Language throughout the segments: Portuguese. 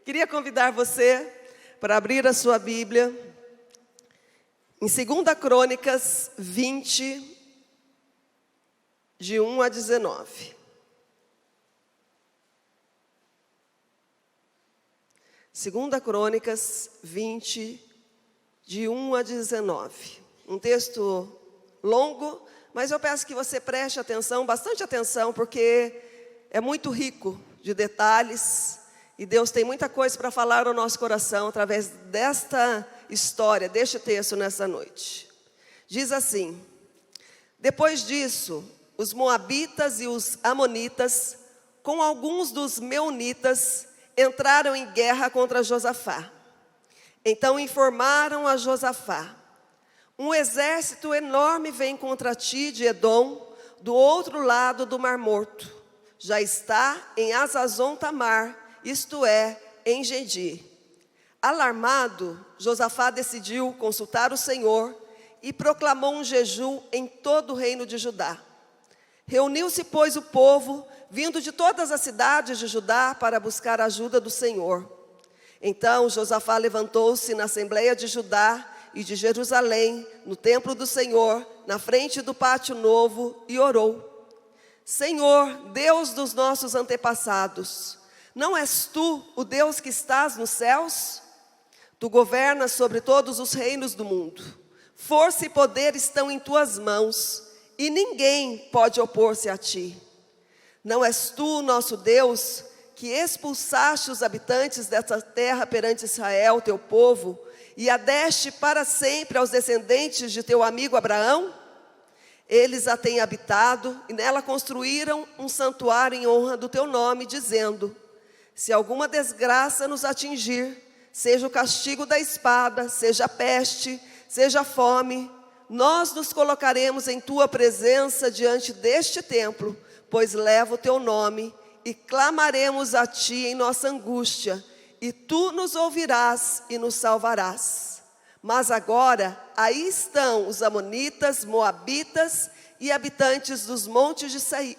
Queria convidar você para abrir a sua Bíblia em 2 Crônicas 20, de 1 a 19. 2 Crônicas 20, de 1 a 19. Um texto longo, mas eu peço que você preste atenção, bastante atenção, porque é muito rico de detalhes. E Deus tem muita coisa para falar ao nosso coração através desta história, deste texto nessa noite. Diz assim: depois disso, os moabitas e os amonitas, com alguns dos meunitas, entraram em guerra contra Josafá. Então informaram a Josafá: um exército enorme vem contra ti de Edom, do outro lado do Mar Morto. Já está em Hazazon Tamar, isto é, em Gedi. Alarmado, Josafá decidiu consultar o Senhor e proclamou um jejum em todo o reino de Judá. Reuniu-se, pois, o povo, vindo de todas as cidades de Judá, para buscar a ajuda do Senhor. Então Josafá levantou-se na assembleia de Judá e de Jerusalém, no templo do Senhor, na frente do pátio novo, e orou: Senhor, Deus dos nossos antepassados, não és tu o Deus que estás nos céus? Tu governas sobre todos os reinos do mundo. Força e poder estão em tuas mãos, e ninguém pode opor-se a ti. Não és tu, nosso Deus, que expulsaste os habitantes dessa terra perante Israel, teu povo, e a deste para sempre aos descendentes de teu amigo Abraão? Eles a têm habitado e nela construíram um santuário em honra do teu nome, dizendo: se alguma desgraça nos atingir, seja o castigo da espada, seja a peste, seja a fome, nós nos colocaremos em tua presença diante deste templo, pois leva o teu nome, e clamaremos a ti em nossa angústia, e tu nos ouvirás e nos salvarás. Mas agora, aí estão os amonitas, moabitas e habitantes dos montes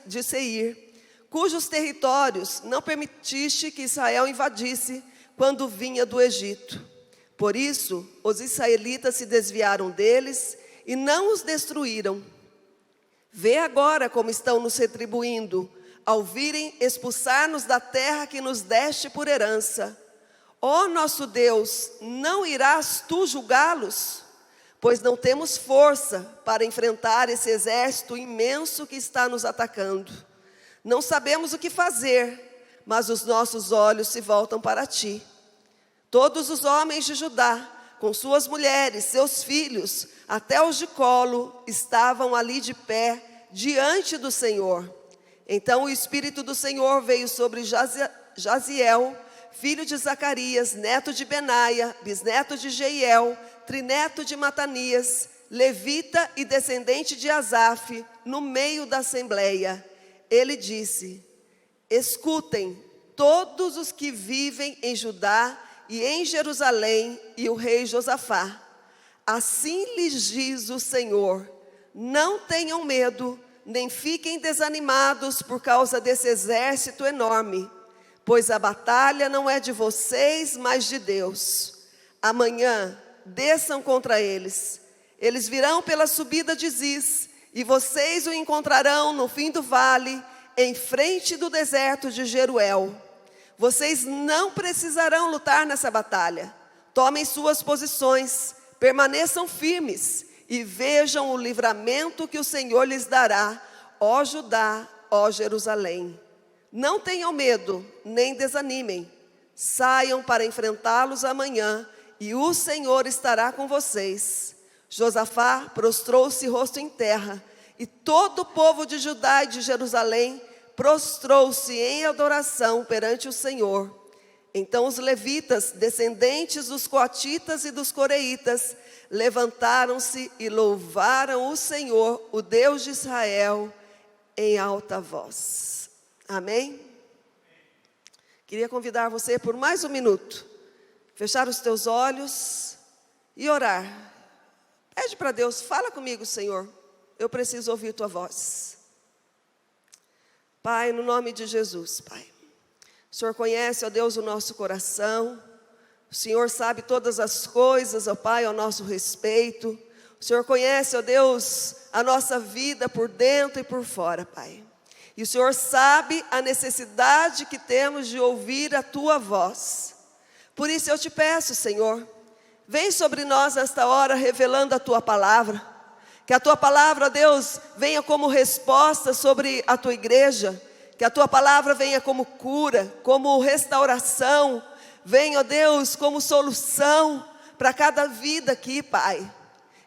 de Seir, cujos territórios não permitiste que Israel invadisse quando vinha do Egito. Por isso, os israelitas se desviaram deles e não os destruíram. Vê agora como estão nos retribuindo, ao virem expulsar-nos da terra que nos deste por herança. Ó nosso Deus, não irás tu julgá-los? Pois não temos força para enfrentar esse exército imenso que está nos atacando. Não sabemos o que fazer, mas os nossos olhos se voltam para ti. Todos os homens de Judá, com suas mulheres, seus filhos, até os de colo, estavam ali de pé, diante do Senhor. Então o Espírito do Senhor veio sobre Jaziel, filho de Zacarias, neto de Benaia, bisneto de Jeiel, trineto de Matanias, levita e descendente de Asaf, no meio da assembleia. Ele disse: escutem todos os que vivem em Judá e em Jerusalém, e o rei Josafá. Assim lhes diz o Senhor: não tenham medo, nem fiquem desanimados por causa desse exército enorme, pois a batalha não é de vocês, mas de Deus. Amanhã desçam contra eles. Eles virão pela subida de Ziz, e vocês o encontrarão no fim do vale, em frente do deserto de Jeruel. Vocês não precisarão lutar nessa batalha. Tomem suas posições, permaneçam firmes e vejam o livramento que o Senhor lhes dará, ó Judá, ó Jerusalém. Não tenham medo, nem desanimem. Saiam para enfrentá-los amanhã, e o Senhor estará com vocês. Josafá prostrou-se rosto em terra, e todo o povo de Judá e de Jerusalém prostrou-se em adoração perante o Senhor. Então os levitas, descendentes dos coatitas e dos coreitas, levantaram-se e louvaram o Senhor, o Deus de Israel, em alta voz. Amém? Queria convidar você por mais um minuto, fechar os teus olhos e orar. Pede para Deus: fala comigo, Senhor, eu preciso ouvir tua voz. Pai, no nome de Jesus, Pai, O Senhor conhece, ó Deus, o nosso coração. O Senhor sabe todas as coisas, ó Pai, ao nosso respeito. O Senhor conhece, ó Deus, a nossa vida por dentro e por fora, Pai. E o Senhor sabe a necessidade que temos de ouvir a Tua voz. Por isso eu te peço, Senhor, vem sobre nós nesta hora revelando a Tua palavra. Que a Tua palavra, Deus, venha como resposta sobre a Tua igreja. Que a Tua palavra venha como cura, como restauração. Venha, ó Deus, como solução para cada vida aqui, Pai.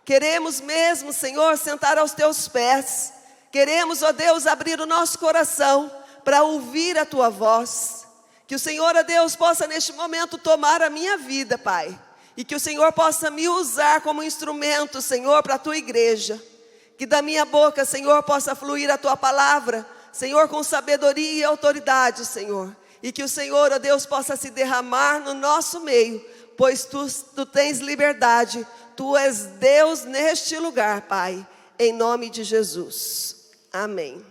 Queremos mesmo, Senhor, sentar aos Teus pés. Queremos, ó Deus, abrir o nosso coração para ouvir a Tua voz. Que o Senhor, ó Deus, possa neste momento tomar a minha vida, Pai. E que o Senhor possa me usar como instrumento, Senhor, para a Tua igreja. Que da minha boca, Senhor, possa fluir a Tua palavra, Senhor, com sabedoria e autoridade, Senhor. E que o Senhor, ó Deus, possa se derramar no nosso meio, pois Tu tens liberdade. Tu és Deus neste lugar, Pai, em nome de Jesus. Amém.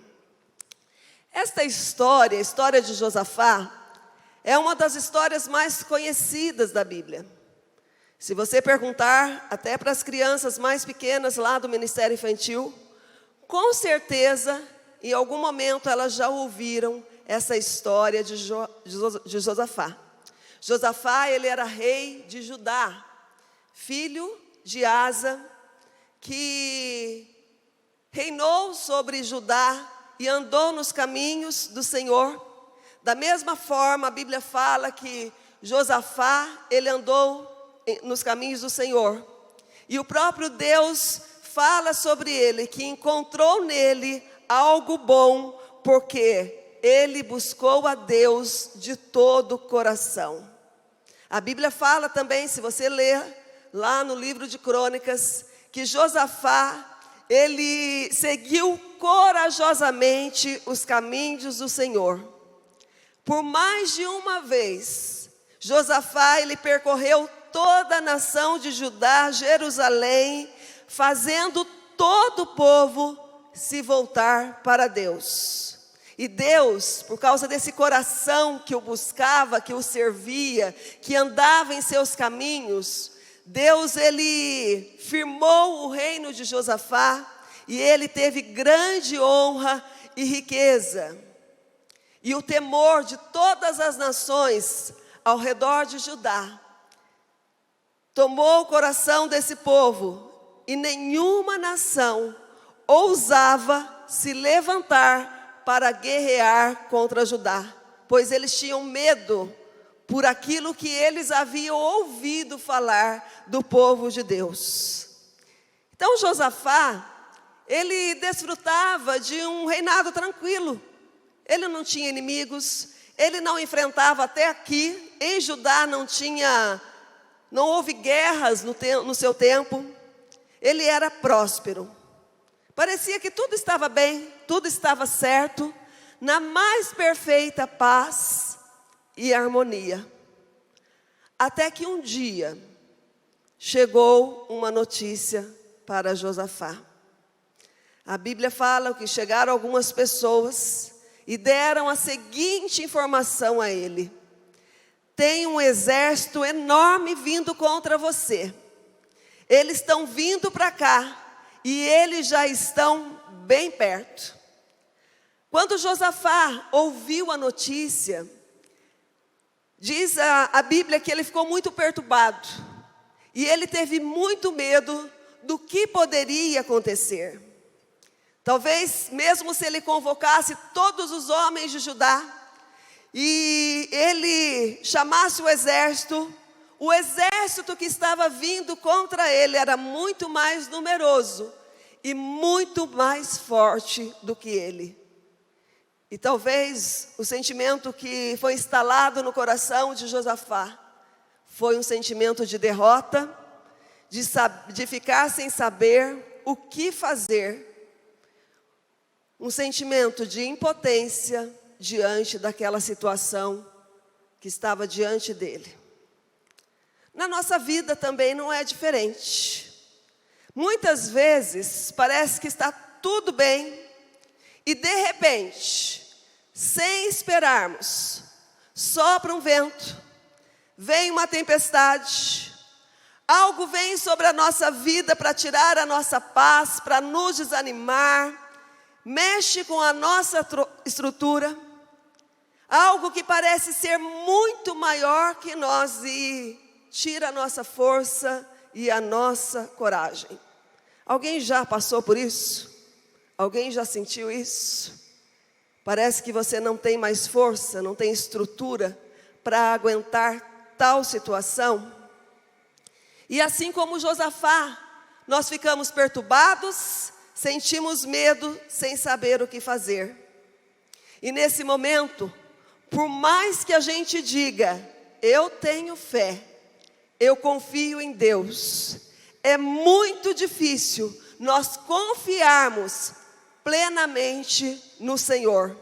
Esta história, a história de Josafá, é uma das histórias mais conhecidas da Bíblia. Se você perguntar até para as crianças mais pequenas lá do Ministério Infantil, com certeza, em algum momento elas já ouviram essa história de Josafá. Josafá, ele era rei de Judá, filho de Asa, que reinou sobre Judá e andou nos caminhos do Senhor. Da mesma forma, a Bíblia fala que Josafá, ele andou nos caminhos do Senhor. E o próprio Deus fala sobre ele, que encontrou nele algo bom, porque ele buscou a Deus de todo o coração. A Bíblia fala também, se você ler lá no livro de Crônicas, que Josafá, ele seguiu corajosamente os caminhos do Senhor. Por mais de uma vez, Josafá, ele percorreu toda a nação de Judá, Jerusalém, fazendo todo o povo se voltar para Deus. E Deus, por causa desse coração que o buscava, que o servia, que andava em seus caminhos, Deus, ele firmou o reino de Josafá e ele teve grande honra e riqueza. E o temor de todas as nações ao redor de Judá tomou o coração desse povo e nenhuma nação ousava se levantar para guerrear contra Judá, pois eles tinham medo por aquilo que eles haviam ouvido falar do povo de Deus. Então Josafá, ele desfrutava de um reinado tranquilo. Ele não tinha inimigos, ele não enfrentava até aqui, em Judá não houve guerras no seu tempo. Ele era próspero. Parecia que tudo estava bem, tudo estava certo, na mais perfeita paz e harmonia. Até que um dia chegou uma notícia para Josafá. A Bíblia fala que chegaram algumas pessoas e deram a seguinte informação a ele: tem um exército enorme vindo contra você. Eles estão vindo para cá e eles já estão bem perto. Quando Josafá ouviu a notícia, diz a Bíblia que ele ficou muito perturbado. E ele teve muito medo do que poderia acontecer. Talvez mesmo se ele convocasse todos os homens de Judá e ele chamasse o exército que estava vindo contra ele era muito mais numeroso e muito mais forte do que ele. E talvez o sentimento que foi instalado no coração de Josafá foi um sentimento de derrota, de ficar sem saber o que fazer. Um sentimento de impotência diante daquela situação que estava diante dele. Na nossa vida também não é diferente. Muitas vezes parece que está tudo bem e de repente, sem esperarmos, sopra um vento, vem uma tempestade, algo vem sobre a nossa vida para tirar a nossa paz, para nos desanimar, mexe com a nossa estrutura, algo que parece ser muito maior que nós e tira a nossa força e a nossa coragem. Alguém já passou por isso? Alguém já sentiu isso? Parece que você não tem mais força, não tem estrutura para aguentar tal situação. E assim como Josafá, nós ficamos perturbados, sentimos medo, sem saber o que fazer. E nesse momento, por mais que a gente diga, eu tenho fé, eu confio em Deus, é muito difícil nós confiarmos plenamente no Senhor.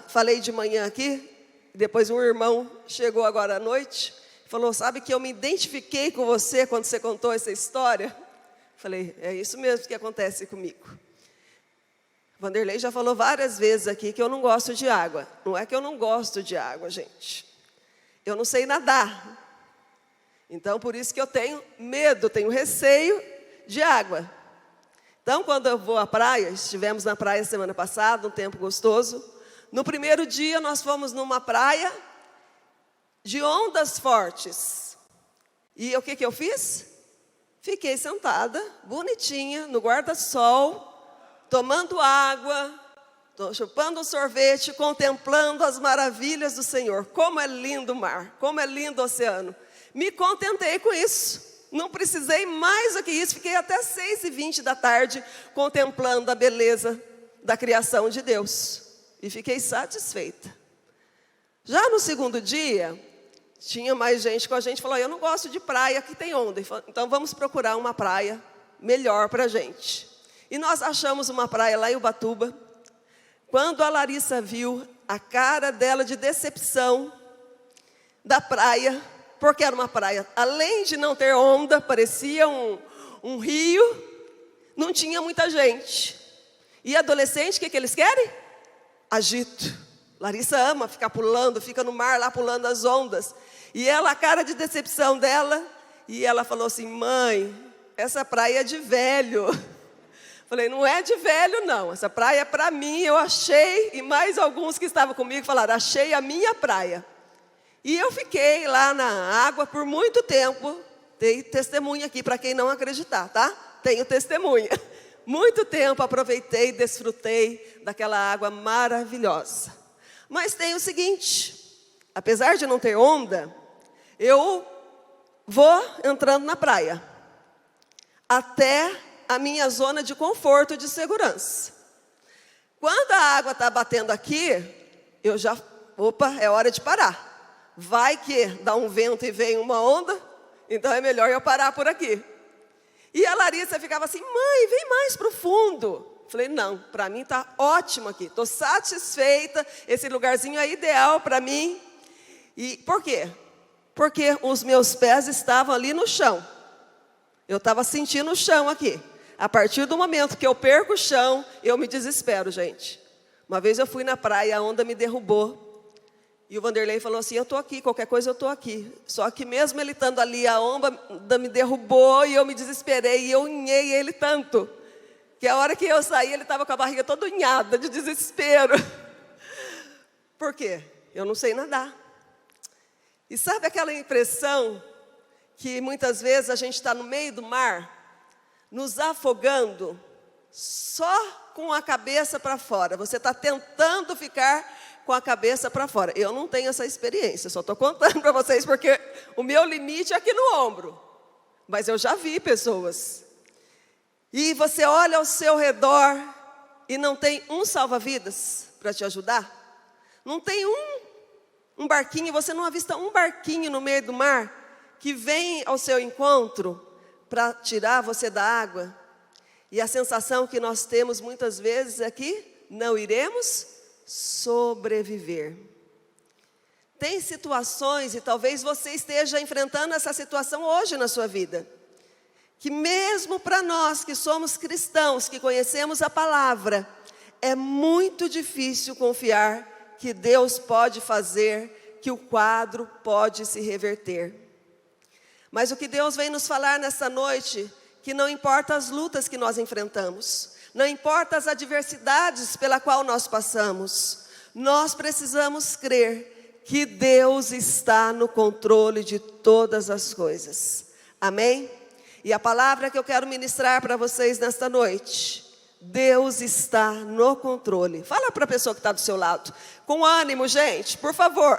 Falei de manhã aqui, depois um irmão chegou agora à noite, falou, sabe que eu me identifiquei com você quando você contou essa história? Falei, é isso mesmo que acontece comigo. Vanderlei já falou várias vezes aqui que eu não gosto de água. Não é que eu não gosto de água, gente. Eu não sei nadar. Então, por isso que eu tenho medo, tenho receio de água. Então, quando eu vou à praia, estivemos na praia semana passada, um tempo gostoso. No primeiro dia, nós fomos numa praia de ondas fortes. E o que eu fiz? Fiquei sentada, bonitinha, no guarda-sol, tomando água, chupando um sorvete, contemplando as maravilhas do Senhor. Como é lindo o mar, como é lindo o oceano. Me contentei com isso. Não precisei mais do que isso. Fiquei até 6h20 da tarde contemplando a beleza da criação de Deus. E fiquei satisfeita. Já no segundo dia, tinha mais gente com a gente. Falou, eu não gosto de praia, aqui tem onda. Então vamos procurar uma praia melhor para a gente. E nós achamos uma praia lá em Ubatuba. Quando a Larissa viu a cara dela de decepção da praia, porque era uma praia, além de não ter onda, parecia um rio, não tinha muita gente. E adolescente, o que eles querem? Agito. Larissa ama ficar pulando, fica no mar lá pulando as ondas. E ela, a cara de decepção dela, e ela falou assim, mãe, essa praia é de velho. Falei, não é de velho não, essa praia é para mim, eu achei, e mais alguns que estavam comigo falaram, achei a minha praia. E eu fiquei lá na água por muito tempo, tenho testemunha aqui para quem não acreditar, tá? Tenho testemunha. Muito tempo aproveitei, desfrutei daquela água maravilhosa. Mas tem o seguinte, apesar de não ter onda, eu vou entrando na praia, até a minha zona de conforto e de segurança. Quando a água está batendo aqui, eu já, é hora de parar. Vai que dá um vento e vem uma onda, então é melhor eu parar por aqui. E a Larissa ficava assim, mãe, vem mais para o fundo. Falei, não, para mim está ótimo aqui, estou satisfeita, esse lugarzinho é ideal para mim. E por quê? Porque os meus pés estavam ali no chão. Eu estava sentindo o chão aqui. A partir do momento que eu perco o chão, eu me desespero, gente. Uma vez eu fui na praia, a onda me derrubou. E o Vanderlei falou assim, eu estou aqui, qualquer coisa eu estou aqui. Só que mesmo ele estando ali, a onda me derrubou e eu me desesperei. E eu unhei ele tanto, que a hora que eu saí, ele estava com a barriga toda unhada, de desespero. Por quê? Eu não sei nadar. E sabe aquela impressão que muitas vezes a gente está no meio do mar, nos afogando, só com a cabeça para fora. Você está tentando ficar com a cabeça para fora. Eu não tenho essa experiência, só estou contando para vocês, porque o meu limite é aqui no ombro. Mas eu já vi pessoas. E você olha ao seu redor e não tem um salva-vidas para te ajudar? Não tem um barquinho, você não avista um barquinho no meio do mar que vem ao seu encontro para tirar você da água? E a sensação que nós temos muitas vezes é que não iremos sobreviver. Tem situações, e talvez você esteja enfrentando essa situação hoje na sua vida, que mesmo para nós que somos cristãos, que conhecemos a palavra, é muito difícil confiar que Deus pode fazer, que o quadro pode se reverter. Mas o que Deus vem nos falar nessa noite, que não importa as lutas que nós enfrentamos, não importa as adversidades pela qual nós passamos, nós precisamos crer que Deus está no controle de todas as coisas. Amém? E a palavra que eu quero ministrar para vocês nesta noite: Deus está no controle. Fala para a pessoa que está do seu lado, com ânimo, gente, por favor.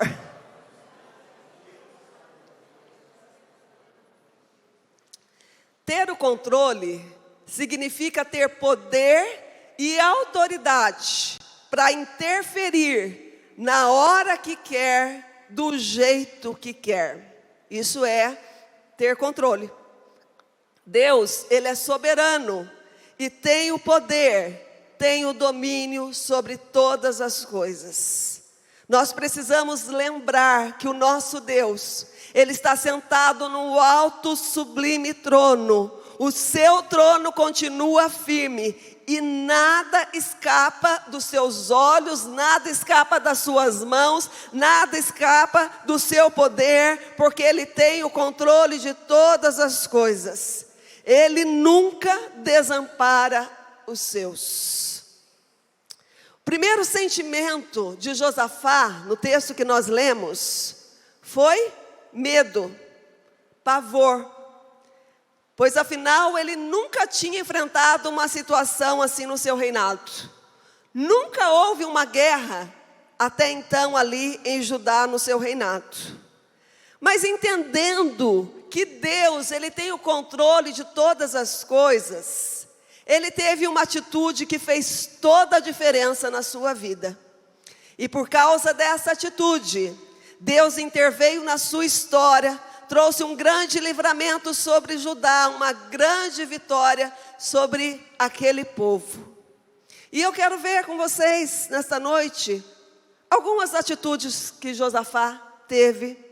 Ter o controle significa ter poder e autoridade para interferir na hora que quer, do jeito que quer. Isso é ter controle. Deus, Ele é soberano e tem o poder, tem o domínio sobre todas as coisas. Nós precisamos lembrar que o nosso Deus, Ele está sentado no alto sublime trono. O seu trono continua firme e nada escapa dos seus olhos, nada escapa das suas mãos, nada escapa do seu poder, porque Ele tem o controle de todas as coisas. Ele nunca desampara os seus. O primeiro sentimento de Josafá, no texto que nós lemos, foi medo, pavor. Pois afinal ele nunca tinha enfrentado uma situação assim no seu reinado. Nunca houve uma guerra até então ali em Judá no seu reinado. Mas entendendo que Deus, Ele tem o controle de todas as coisas, ele teve uma atitude que fez toda a diferença na sua vida. E por causa dessa atitude, Deus interveio na sua história, trouxe um grande livramento sobre Judá, uma grande vitória sobre aquele povo. E eu quero ver com vocês, nesta noite, algumas atitudes que Josafá teve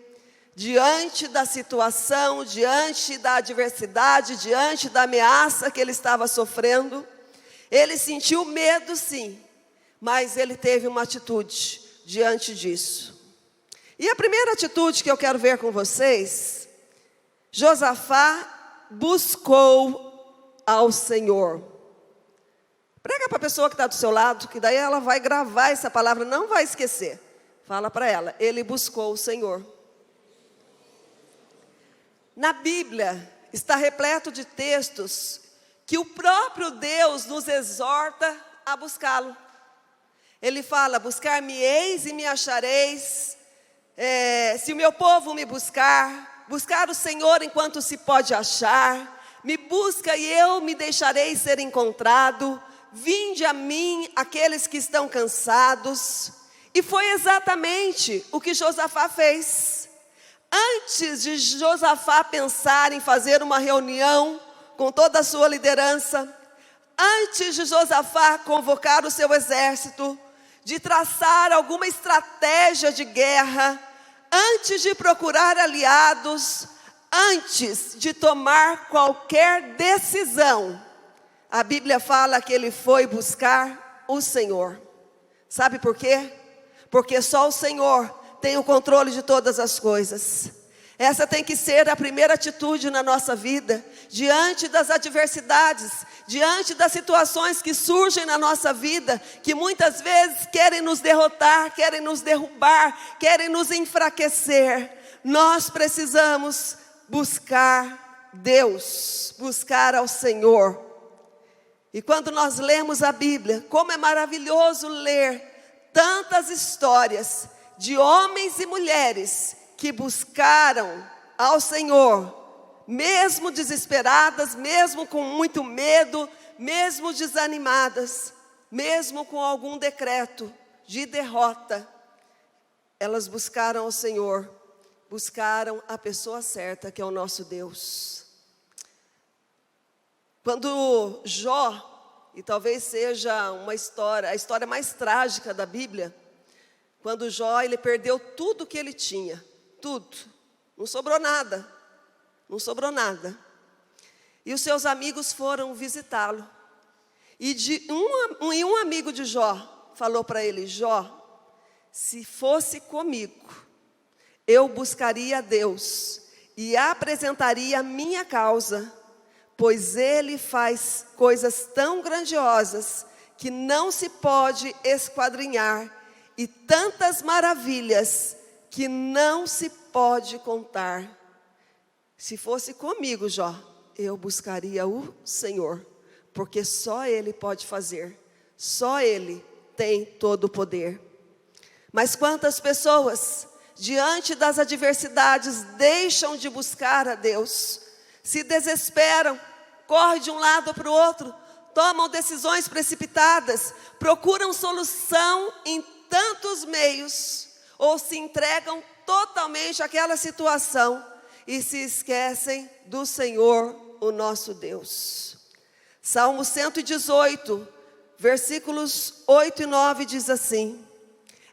diante da situação, diante da adversidade, diante da ameaça que ele estava sofrendo. Ele sentiu medo, sim, mas ele teve uma atitude diante disso. E a primeira atitude que eu quero ver com vocês: Josafá buscou ao Senhor. Prega para a pessoa que está do seu lado, que daí ela vai gravar essa palavra, não vai esquecer. Fala para ela: ele buscou o Senhor. Na Bíblia está repleto de textos que o próprio Deus nos exorta a buscá-lo. Ele fala: buscar-me-eis e me achareis, se o meu povo me buscar o Senhor enquanto se pode achar, me busca e eu me deixarei ser encontrado, vinde a mim aqueles que estão cansados. E foi exatamente o que Josafá fez. Antes de Josafá pensar em fazer uma reunião com toda a sua liderança, antes de Josafá convocar o seu exército, de traçar alguma estratégia de guerra, antes de procurar aliados, antes de tomar qualquer decisão, a Bíblia fala que ele foi buscar o Senhor. Sabe por quê? Porque só o Senhor tem o controle de todas as coisas. Essa tem que ser a primeira atitude na nossa vida, diante das adversidades, diante das situações que surgem na nossa vida, que muitas vezes querem nos derrotar, querem nos derrubar, querem nos enfraquecer. Nós precisamos buscar Deus, buscar ao Senhor. E quando nós lemos a Bíblia, como é maravilhoso ler tantas histórias de homens e mulheres que buscaram ao Senhor, mesmo desesperadas, mesmo com muito medo, mesmo desanimadas, mesmo com algum decreto de derrota, elas buscaram ao Senhor, buscaram a pessoa certa, que é o nosso Deus. Quando Jó, e talvez seja a história mais trágica da Bíblia, quando Jó, ele perdeu tudo que ele tinha, tudo, não sobrou nada, não sobrou nada. E os seus amigos foram visitá-lo. E um amigo de Jó falou para ele: Jó, se fosse comigo, eu buscaria a Deus e apresentaria a minha causa, pois Ele faz coisas tão grandiosas que não se pode esquadrinhar, e tantas maravilhas que não se pode contar. Se fosse comigo, Jó, eu buscaria o Senhor, porque só Ele pode fazer, só Ele tem todo o poder. Mas quantas pessoas, diante das adversidades, deixam de buscar a Deus, se desesperam, correm de um lado para o outro, tomam decisões precipitadas, procuram solução em tantos meios, ou se entregam totalmente àquela situação e se esquecem do Senhor, o nosso Deus. Salmo 118, versículos 8 e 9 diz assim: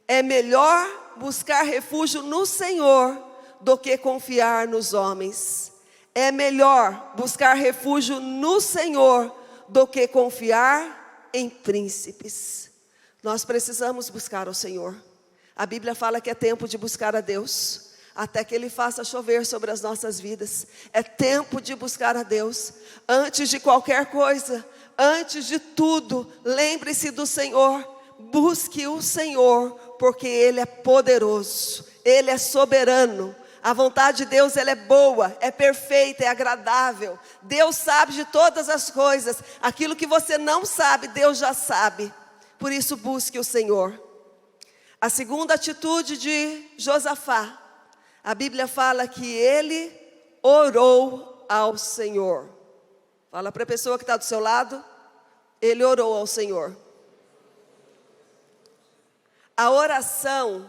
é melhor buscar refúgio no Senhor do que confiar nos homens. É melhor buscar refúgio no Senhor do que confiar em príncipes. Nós precisamos buscar o Senhor. A Bíblia fala que é tempo de buscar a Deus, até que Ele faça chover sobre as nossas vidas. É tempo de buscar a Deus. Antes de qualquer coisa, antes de tudo, lembre-se do Senhor. Busque o Senhor, porque Ele é poderoso, Ele é soberano. A vontade de Deus, ela é boa, é perfeita, é agradável. Deus sabe de todas as coisas. Aquilo que você não sabe, Deus já sabe. Por isso, busque o Senhor. A segunda atitude de Josafá, a Bíblia fala que ele orou ao Senhor. Fala para a pessoa que está do seu lado, ele orou ao Senhor. A oração,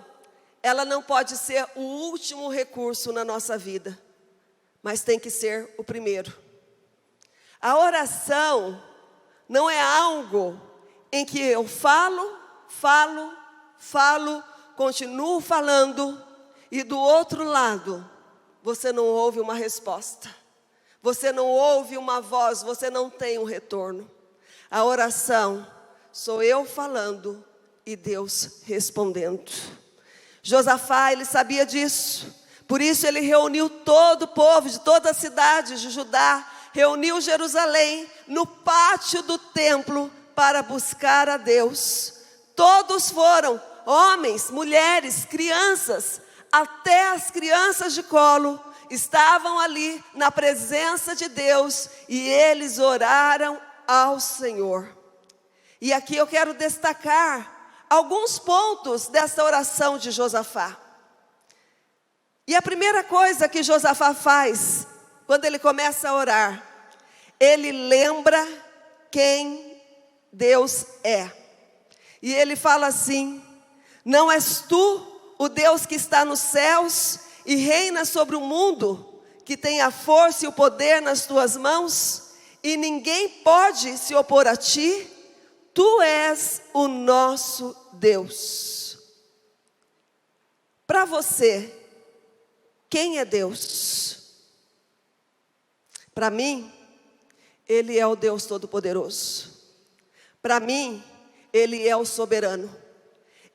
ela não pode ser o último recurso na nossa vida, mas tem que ser o primeiro. A oração não é algo em que eu falo, continuo falando, e do outro lado, você não ouve uma resposta. Você não ouve uma voz, você não tem um retorno. A oração, sou eu falando e Deus respondendo. Josafá, ele sabia disso. Por isso ele reuniu todo o povo de toda a cidade de Judá, reuniu Jerusalém no pátio do templo para buscar a Deus. Todos foram, homens, mulheres, crianças, até as crianças de colo, estavam ali na presença de Deus e eles oraram ao Senhor. E aqui eu quero destacar alguns pontos dessa oração de Josafá. E a primeira coisa que Josafá faz, quando ele começa a orar, ele lembra quem Deus é. E ele fala assim: não és tu o Deus que está nos céus e reina sobre o mundo, que tem a força e o poder nas tuas mãos, e ninguém pode se opor a ti? Tu és o nosso Deus. Para você, quem é Deus? Para mim, Ele é o Deus Todo-Poderoso. Para mim, Ele é o soberano.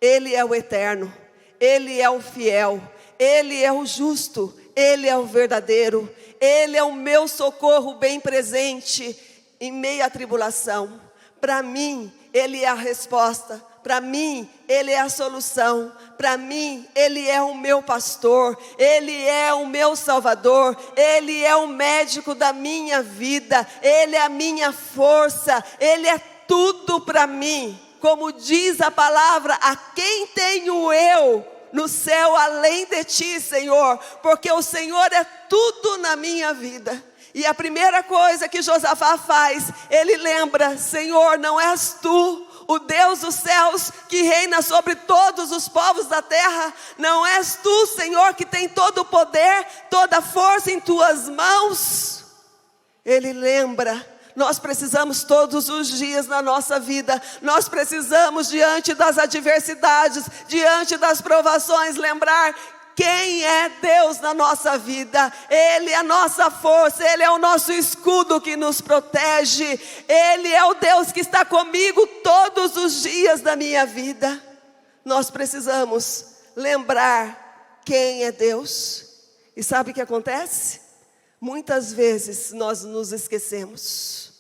Ele é o eterno. Ele é o fiel. Ele é o justo. Ele é o verdadeiro. Ele é o meu socorro bem presente em meio à tribulação. Para mim, Ele é a resposta. Para mim, Ele é a solução. Para mim, Ele é o meu pastor. Ele é o meu salvador. Ele é o médico da minha vida. Ele é a minha força. Ele é tudo para mim. Como diz a palavra, a quem tenho eu no céu além de ti, Senhor? Porque o Senhor é tudo na minha vida. E a primeira coisa que Josafá faz, ele lembra: Senhor, não és tu o Deus dos céus que reina sobre todos os povos da terra? Não és tu, Senhor, que tem todo o poder, toda a força em tuas mãos? Ele lembra. Nós precisamos todos os dias na nossa vida, nós precisamos diante das adversidades, diante das provações, lembrar quem é Deus na nossa vida. Ele é a nossa força, Ele é o nosso escudo que nos protege. Ele é o Deus que está comigo todos os dias da minha vida. nós precisamos lembrar quem é Deus. E sabe o que acontece? Muitas vezes nós nos esquecemos.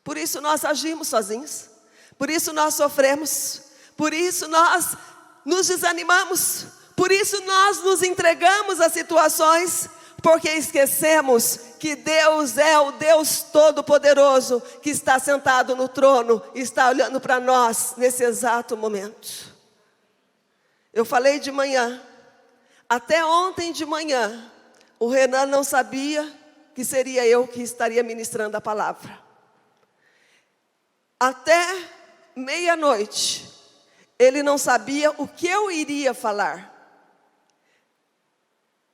Por isso nós agimos sozinhos. Por isso nós sofremos. Por isso nós nos desanimamos. Por isso nós nos entregamos a situações. Porque esquecemos que Deus é o Deus Todo-Poderoso, que está sentado no trono e está olhando para nós nesse exato momento. Eu falei de manhã, até ontem de manhã, o Renan não sabia que seria eu que estaria ministrando a palavra. Até meia-noite, ele não sabia o que eu iria falar.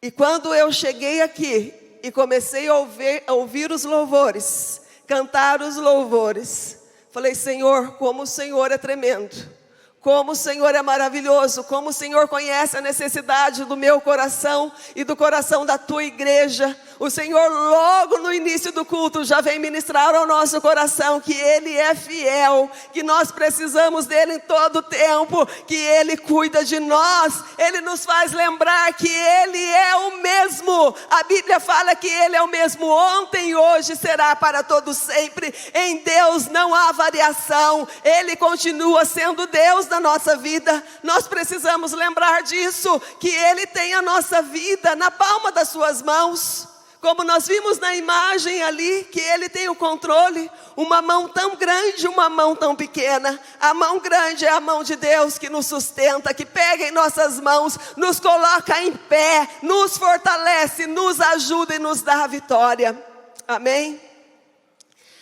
E quando eu cheguei aqui e comecei a ouvir os louvores, cantar os louvores, falei: Senhor, como o Senhor é tremendo. Como o Senhor é maravilhoso, como o Senhor conhece a necessidade do meu coração e do coração da tua igreja. O Senhor logo no início do culto já vem ministrar ao nosso coração que Ele é fiel, que nós precisamos dEle em todo o tempo, que Ele cuida de nós, Ele nos faz lembrar que Ele é o mesmo. A Bíblia fala que Ele é o mesmo ontem e hoje, será para todo sempre. Em Deus não há variação, Ele continua sendo Deus da nossa vida. Nós precisamos lembrar disso, que Ele tem a nossa vida na palma das suas mãos. Como nós vimos na imagem ali, que Ele tem o controle. Uma mão tão grande, uma mão tão pequena. A mão grande é a mão de Deus que nos sustenta, que pega em nossas mãos, nos coloca em pé, nos fortalece, nos ajuda e nos dá a vitória. Amém?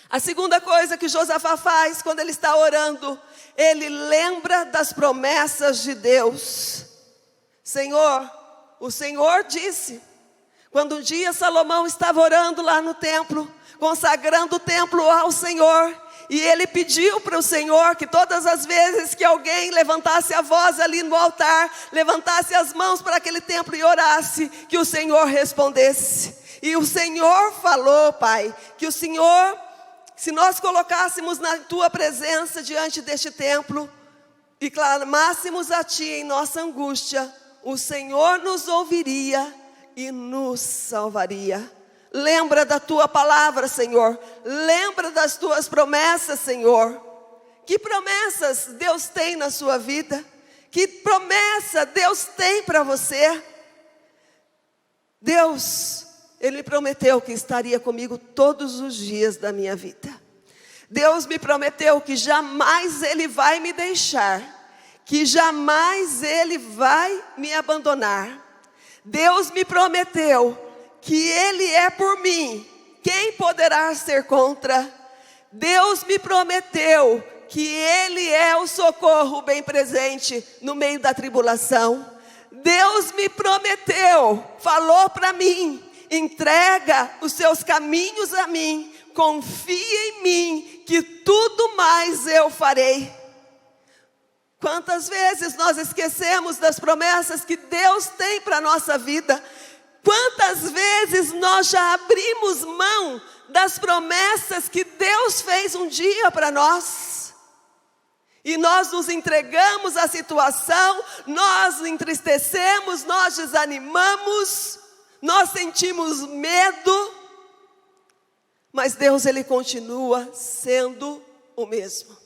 A segunda coisa que Josafá faz quando ele está orando, ele lembra das promessas de Deus. Senhor, o Senhor disse, quando um dia Salomão estava orando lá no templo, consagrando o templo ao Senhor, e ele pediu para o Senhor que todas as vezes que alguém levantasse a voz ali no altar, levantasse as mãos para aquele templo e orasse, que o Senhor respondesse. E o Senhor falou, Pai, que o Senhor, se nós colocássemos na tua presença diante deste templo e clamássemos a ti em nossa angústia, o Senhor nos ouviria e nos salvaria. Lembra da tua palavra, Senhor. Lembra das tuas promessas, Senhor. Que promessas Deus tem na sua vida? Que promessa Deus tem para você? Deus, Ele prometeu que estaria comigo todos os dias da minha vida. Deus me prometeu que jamais Ele vai me deixar, que jamais Ele vai me abandonar. Deus me prometeu que Ele é por mim, quem poderá ser contra? Deus me prometeu que Ele é o socorro bem presente no meio da tribulação. Deus me prometeu, falou para mim: entrega os seus caminhos a mim, confia em mim, que tudo mais eu farei. Quantas vezes nós esquecemos das promessas que Deus tem para a nossa vida? Quantas vezes nós já abrimos mão das promessas que Deus fez um dia para nós? E nós nos entregamos à situação, nós entristecemos, nós desanimamos, nós sentimos medo. Mas Deus, Ele continua sendo o mesmo.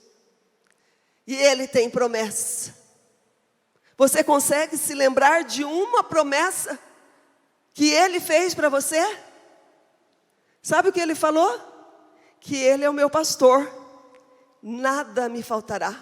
E Ele tem promessa. Você consegue se lembrar de uma promessa que Ele fez para você? Sabe o que Ele falou? Que Ele é o meu pastor, nada me faltará.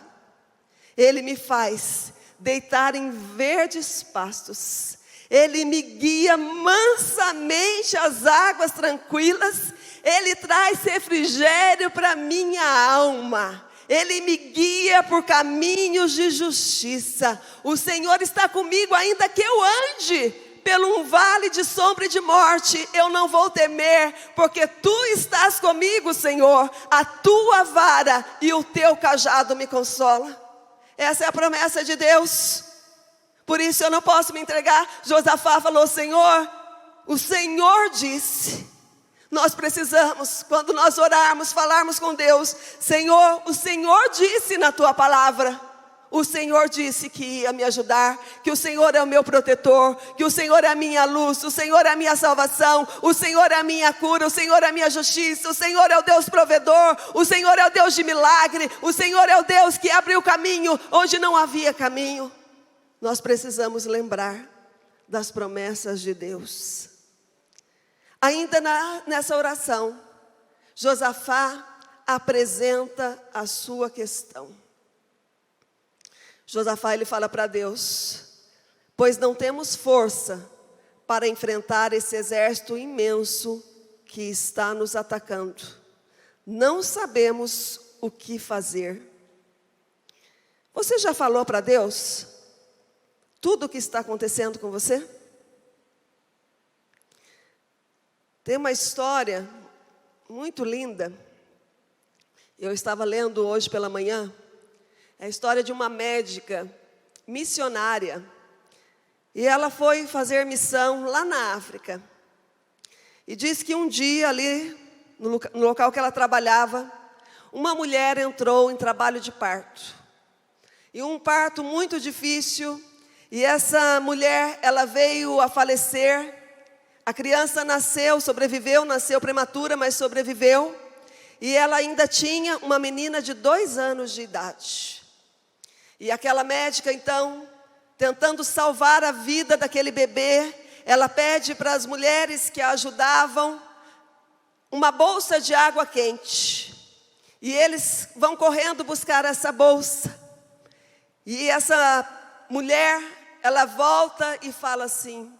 Ele me faz deitar em verdes pastos. Ele me guia mansamente às águas tranquilas. Ele traz refrigério para minha alma. Ele me guia por caminhos de justiça. O Senhor está comigo, ainda que eu ande pelo um vale de sombra e de morte, eu não vou temer, porque Tu estás comigo, Senhor. A Tua vara e o Teu cajado me consola. Essa é a promessa de Deus. Por isso eu não posso me entregar. Josafá falou: Senhor, o Senhor disse. Nós precisamos, quando nós orarmos, falarmos com Deus: Senhor, o Senhor disse na Tua palavra. o Senhor disse que ia me ajudar, que o Senhor é o meu protetor, que o Senhor é a minha luz, o Senhor é a minha salvação, o Senhor é a minha cura, o Senhor é a minha justiça, o Senhor é o Deus provedor, o Senhor é o Deus de milagre, o Senhor é o Deus que abriu caminho onde não havia caminho. Nós precisamos lembrar das promessas de Deus. Ainda nessa oração, Josafá apresenta a sua questão. Josafá, ele fala para Deus: pois não temos força para enfrentar esse exército imenso que está nos atacando. Não sabemos o que fazer. Você já falou para Deus tudo o que está acontecendo com você? Tem uma história muito linda. Eu estava lendo hoje pela manhã. É a história de uma médica missionária. E ela foi fazer missão lá na África. E diz que um dia ali, no local que ela trabalhava, uma mulher entrou em trabalho de parto. E um parto muito difícil. E essa mulher, ela veio a falecer. A criança nasceu, sobreviveu, nasceu prematura, mas sobreviveu. E ela ainda tinha uma menina de 2 anos de idade. E aquela médica, então, tentando salvar a vida daquele bebê, ela pede para as mulheres que a ajudavam uma bolsa de água quente. E eles vão correndo buscar essa bolsa. E essa mulher, ela volta e fala assim: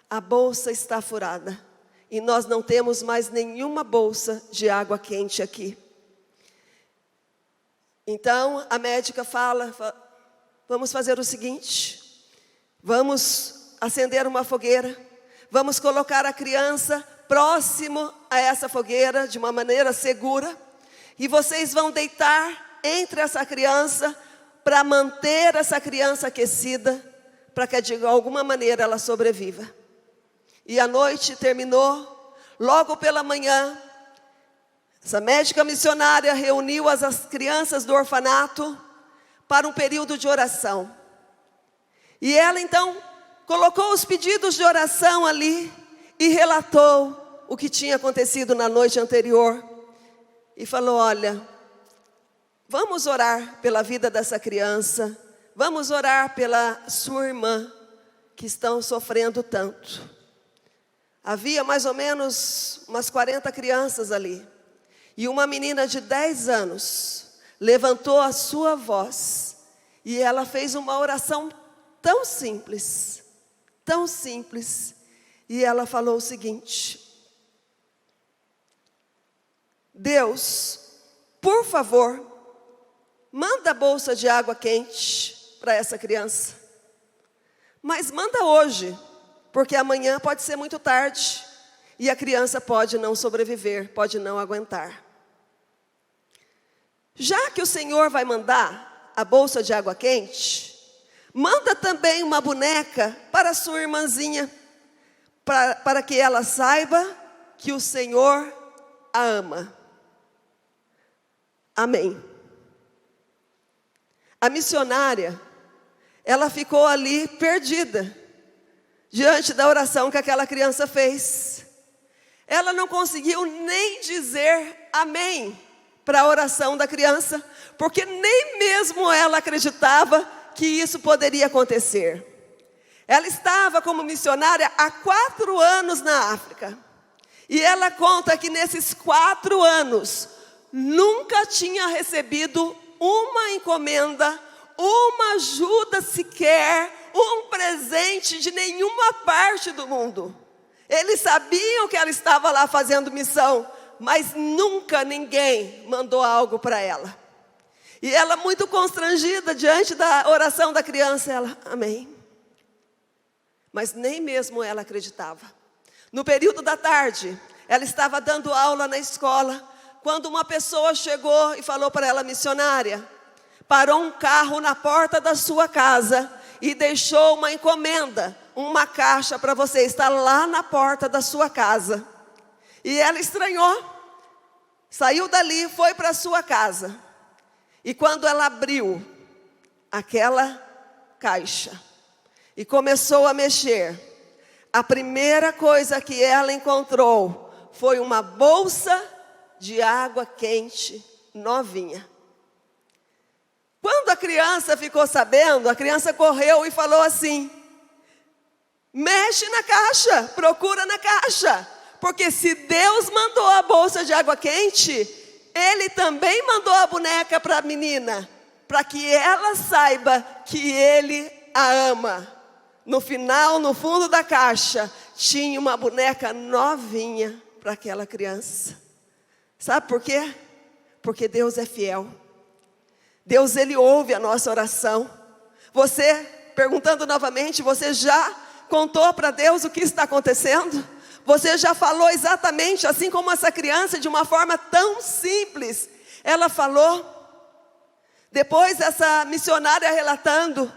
a bolsa está furada e nós não temos mais nenhuma bolsa de água quente aqui. Então a médica fala: vamos fazer o seguinte, vamos acender uma fogueira, vamos colocar a criança próximo a essa fogueira de uma maneira segura, e vocês vão deitar entre essa criança para manter essa criança aquecida, para que de alguma maneira ela sobreviva. E a noite terminou, logo pela manhã, essa médica missionária reuniu as crianças do orfanato para um período de oração. E ela então colocou os pedidos de oração ali e relatou o que tinha acontecido na noite anterior. E falou: olha, vamos orar pela vida dessa criança, vamos orar pela sua irmã, que estão sofrendo tanto. Havia mais ou menos umas 40 crianças ali. E uma menina de 10 anos levantou a sua voz. E ela fez uma oração tão simples. Tão simples. E ela falou o seguinte: Deus, por favor, manda a bolsa de água quente para essa criança. Mas manda hoje, porque amanhã pode ser muito tarde e a criança pode não sobreviver, pode não aguentar. Já que o Senhor vai mandar a bolsa de água quente, manda também uma boneca para a sua irmãzinha, para que ela saiba que o Senhor a ama. Amém. A missionária, ela ficou ali perdida, diante da oração que aquela criança fez. Ela não conseguiu nem dizer amém para a oração da criança, porque nem mesmo ela acreditava que isso poderia acontecer. Ela estava como missionária há 4 anos na África. E ela conta que nesses 4 anos, nunca tinha recebido uma encomenda, uma ajuda sequer, um presente de nenhuma parte do mundo. Eles sabiam que ela estava lá fazendo missão, mas nunca ninguém mandou algo para ela. E ela, muito constrangida diante da oração da criança, ela, amém. Mas nem mesmo ela acreditava. No período da tarde, ela estava dando aula na escola, quando uma pessoa chegou e falou para ela: missionária, parou um carro na porta da sua casa e deixou uma encomenda, uma caixa para você, está lá na porta da sua casa. E ela estranhou, saiu dali, foi para a sua casa. E quando ela abriu aquela caixa e começou a mexer. A primeira coisa que ela encontrou foi uma bolsa de água quente novinha. Quando a criança ficou sabendo, a criança correu e falou assim: mexe na caixa, procura na caixa, porque se Deus mandou a bolsa de água quente, Ele também mandou a boneca para a menina, para que ela saiba que Ele a ama. No final, no fundo da caixa, tinha uma boneca novinha para aquela criança. Sabe por quê? Porque Deus é fiel. Deus, Ele ouve a nossa oração. Você, perguntando novamente, você já contou para Deus o que está acontecendo? Você já falou exatamente assim como essa criança, de uma forma tão simples? Ela falou. Depois essa missionária relatando,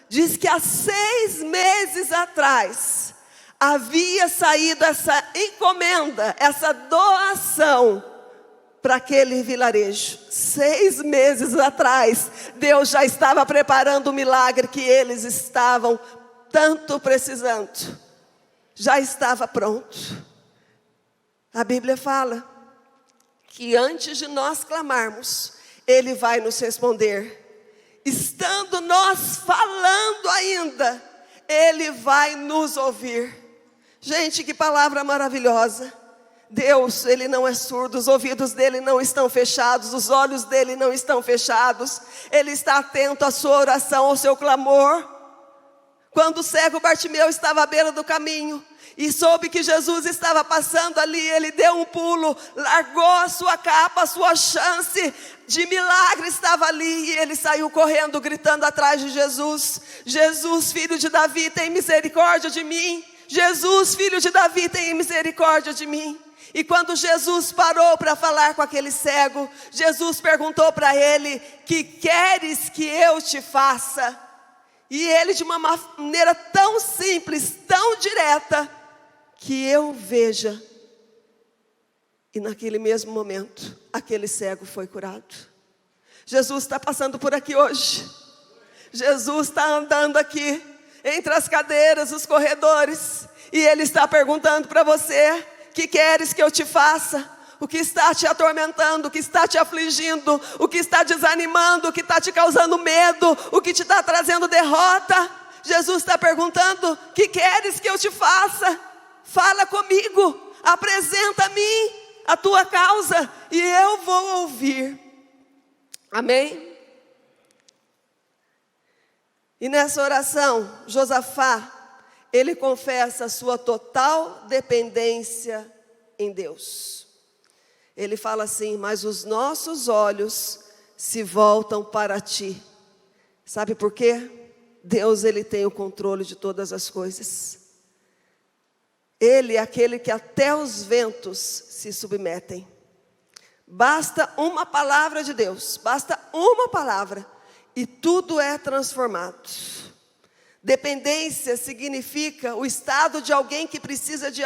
diz que há 6 meses atrás, havia saído essa encomenda, essa doação para aquele vilarejo. 6 meses atrás, Deus já estava preparando o milagre que eles estavam tanto precisando. Já estava pronto. A Bíblia fala que antes de nós clamarmos, Ele vai nos responder. Estando nós falando ainda, Ele vai nos ouvir. Gente, que palavra maravilhosa. Deus, Ele não é surdo, os ouvidos dEle não estão fechados, os olhos dEle não estão fechados. Ele está atento à sua oração, ao seu clamor. Quando o cego Bartimeu estava à beira do caminho e soube que Jesus estava passando ali, ele deu um pulo, largou a sua capa, a sua chance de milagre estava ali, e ele saiu correndo, gritando atrás de Jesus: Jesus, filho de Davi, tem misericórdia de mim. Jesus, filho de Davi, tem misericórdia de mim. E quando Jesus parou para falar com aquele cego, Jesus perguntou para ele: que queres que eu te faça? E ele, de uma maneira tão simples, tão direta, que eu veja. E naquele mesmo momento, aquele cego foi curado. Jesus está passando por aqui hoje. Jesus está andando aqui, entre as cadeiras, os corredores. E Ele está perguntando para você: que queres que eu te faça? O que está te atormentando, o que está te afligindo, o que está desanimando, o que está te causando medo, o que te está trazendo derrota. Jesus está perguntando: que queres que eu te faça? Fala comigo, apresenta a mim a tua causa e eu vou ouvir. Amém? E nessa oração, Josafá, ele confessa a sua total dependência em Deus. Ele fala assim: mas os nossos olhos se voltam para ti. Sabe por quê? Deus, Ele tem o controle de todas as coisas. Ele é aquele que até os ventos se submetem. Basta uma palavra de Deus, basta uma palavra, e tudo é transformado. Dependência significa o estado de alguém que precisa de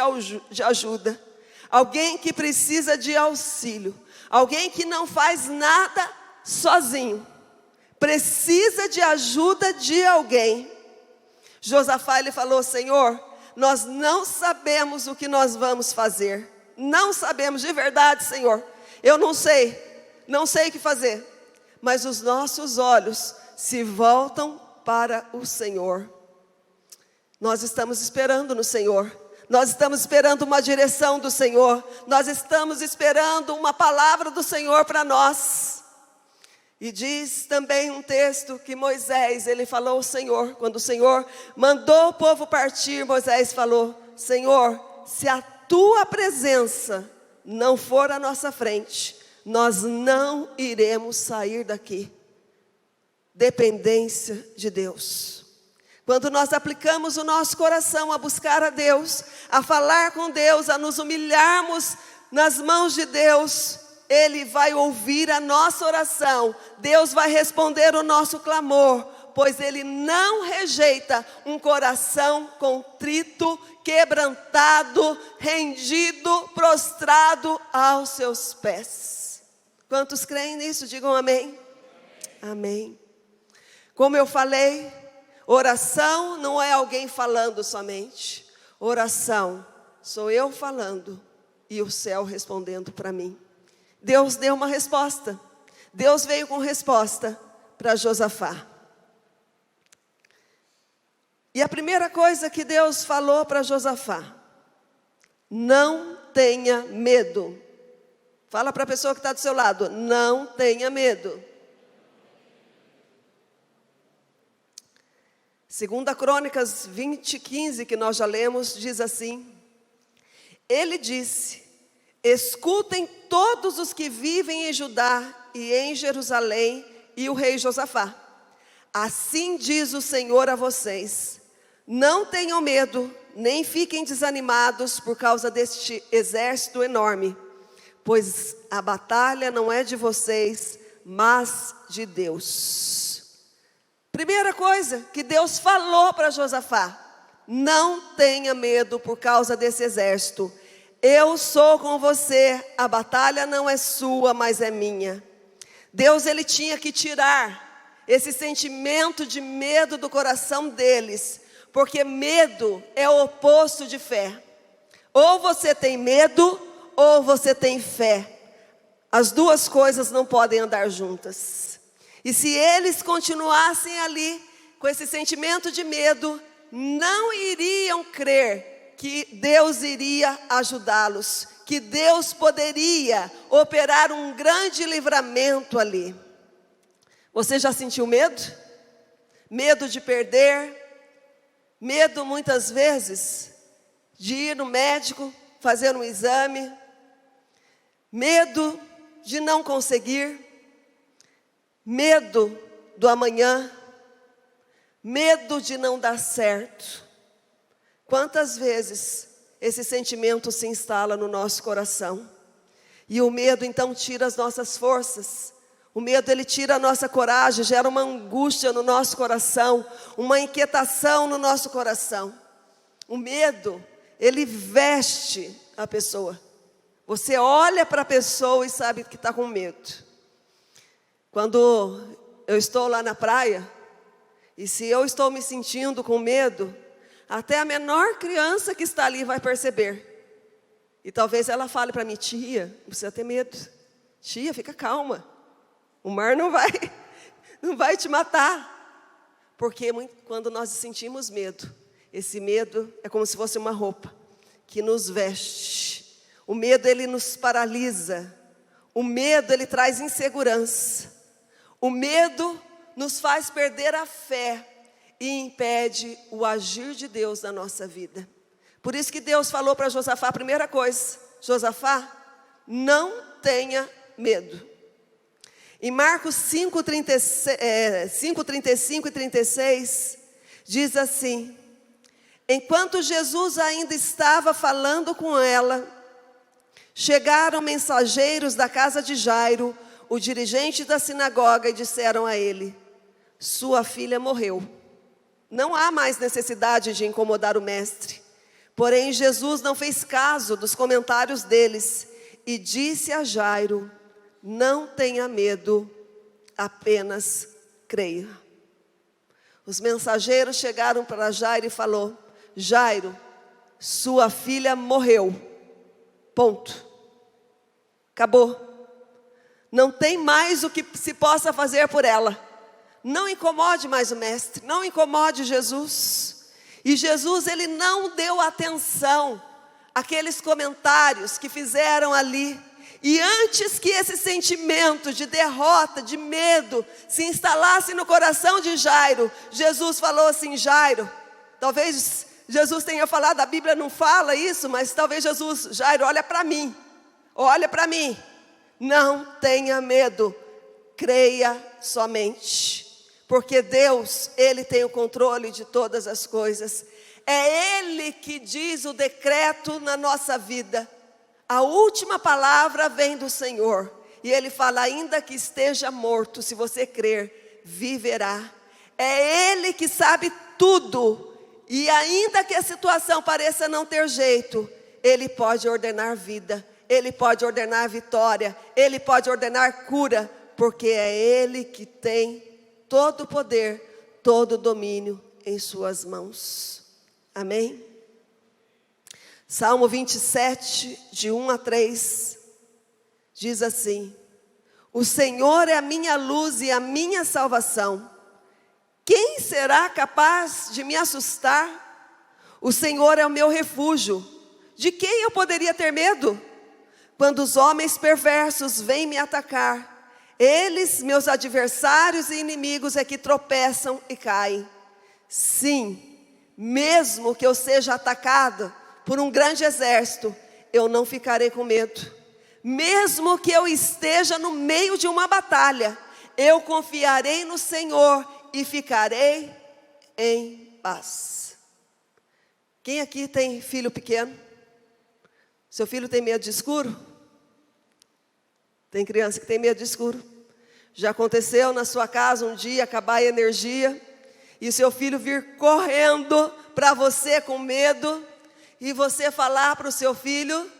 ajuda. Alguém que precisa de auxílio, alguém que não faz nada sozinho, precisa de ajuda de alguém. Josafá, ele falou: Senhor, nós não sabemos o que nós vamos fazer, não sabemos de verdade, Senhor, eu não sei o que fazer, mas os nossos olhos se voltam para o Senhor. Nós estamos esperando no Senhor. Nós estamos esperando uma direção do Senhor. Nós estamos esperando uma palavra do Senhor para nós. E diz também um texto que Moisés, ele falou ao Senhor, quando o Senhor mandou o povo partir, Moisés falou: Senhor, se a tua presença não for à nossa frente, nós não iremos sair daqui. Dependência de Deus. Quando nós aplicamos o nosso coração a buscar a Deus, a falar com Deus, a nos humilharmos nas mãos de Deus, Ele vai ouvir a nossa oração. Deus vai responder o nosso clamor, pois Ele não rejeita um coração contrito, quebrantado, rendido, prostrado aos seus pés. Quantos creem nisso? Digam amém. Amém. Como eu falei, oração não é alguém falando somente. Oração sou eu falando e o céu respondendo para mim. Deus deu uma resposta. Deus veio com resposta para Josafá. E a primeira coisa que Deus falou para Josafá: não tenha medo. Fala para a pessoa que está do seu lado: não tenha medo. 2 Crônicas 20:15, que nós já lemos, diz assim: ele disse: escutem todos os que vivem em Judá e em Jerusalém e o rei Josafá. Assim diz o Senhor a vocês: não tenham medo, nem fiquem desanimados por causa deste exército enorme, pois a batalha não é de vocês, mas de Deus. Primeira coisa que Deus falou para Josafá: não tenha medo por causa desse exército. Eu sou com você, a batalha não é sua, mas é minha. Deus, ele tinha que tirar esse sentimento de medo do coração deles, porque medo é o oposto de fé. Ou você tem medo, ou você tem fé. As duas coisas não podem andar juntas. E se eles continuassem ali com esse sentimento de medo, não iriam crer que Deus iria ajudá-los, que Deus poderia operar um grande livramento ali. Você já sentiu medo? Medo de perder? Medo muitas vezes de ir no médico, fazer um exame? Medo de não conseguir? Medo do amanhã? Medo de não dar certo? Quantas vezes esse sentimento se instala no nosso coração? E o medo então tira as nossas forças. O medo, ele tira a nossa coragem, gera uma angústia no nosso coração, uma inquietação no nosso coração. O medo, ele veste a pessoa. Você olha para a pessoa e sabe que está com medo. Quando eu estou lá na praia, e se eu estou me sentindo com medo, até a menor criança que está ali vai perceber. E talvez ela fale para mim: tia, não precisa ter medo. Tia, fica calma. O mar não vai te matar. Porque quando nós sentimos medo, esse medo é como se fosse uma roupa que nos veste. O medo, ele nos paralisa. O medo, ele traz insegurança. O medo nos faz perder a fé e impede o agir de Deus na nossa vida. Por isso que Deus falou para Josafá a primeira coisa: Josafá, não tenha medo. Em Marcos 5:35 e 36, diz assim: enquanto Jesus ainda estava falando com ela, chegaram mensageiros da casa de Jairo, o dirigente da sinagoga, e disseram a ele: sua filha morreu. Não há mais necessidade de incomodar o mestre. Porém, Jesus não fez caso dos comentários deles e disse a Jairo: não tenha medo, apenas creia. Os mensageiros chegaram para Jairo e falou: Jairo, sua filha morreu. Ponto. Acabou. Não tem mais o que se possa fazer por ela. Não incomode mais o mestre, não incomode Jesus. E Jesus, ele não deu atenção àqueles comentários que fizeram ali. E antes que esse sentimento de derrota, de medo, se instalasse no coração de Jairo, Jesus falou assim: Jairo, talvez Jesus tenha falado, a Bíblia não fala isso, mas talvez Jesus: Jairo, olha para mim, não tenha medo, creia somente. Porque Deus, ele tem o controle de todas as coisas. É Ele que diz o decreto na nossa vida. A última palavra vem do Senhor. E Ele fala: ainda que esteja morto, se você crer, viverá. É Ele que sabe tudo. E ainda que a situação pareça não ter jeito, Ele pode ordenar vida. Ele pode ordenar vitória. Ele pode ordenar cura. Porque é Ele que tem todo o poder, todo o domínio em suas mãos. Amém? Salmo 27, de 1 a 3, diz assim: o Senhor é a minha luz e a minha salvação. Quem será capaz de me assustar? O Senhor é o meu refúgio. De quem eu poderia ter medo? Quando os homens perversos vêm me atacar, eles, meus adversários e inimigos, é que tropeçam e caem. Sim, mesmo que eu seja atacado por um grande exército, eu não ficarei com medo. Mesmo que eu esteja no meio de uma batalha, eu confiarei no Senhor e ficarei em paz. Quem aqui tem filho pequeno? Seu filho tem medo de escuro? Tem criança que tem medo de escuro? Já aconteceu na sua casa um dia acabar a energia e seu filho vir correndo para você com medo e você falar para o seu filho,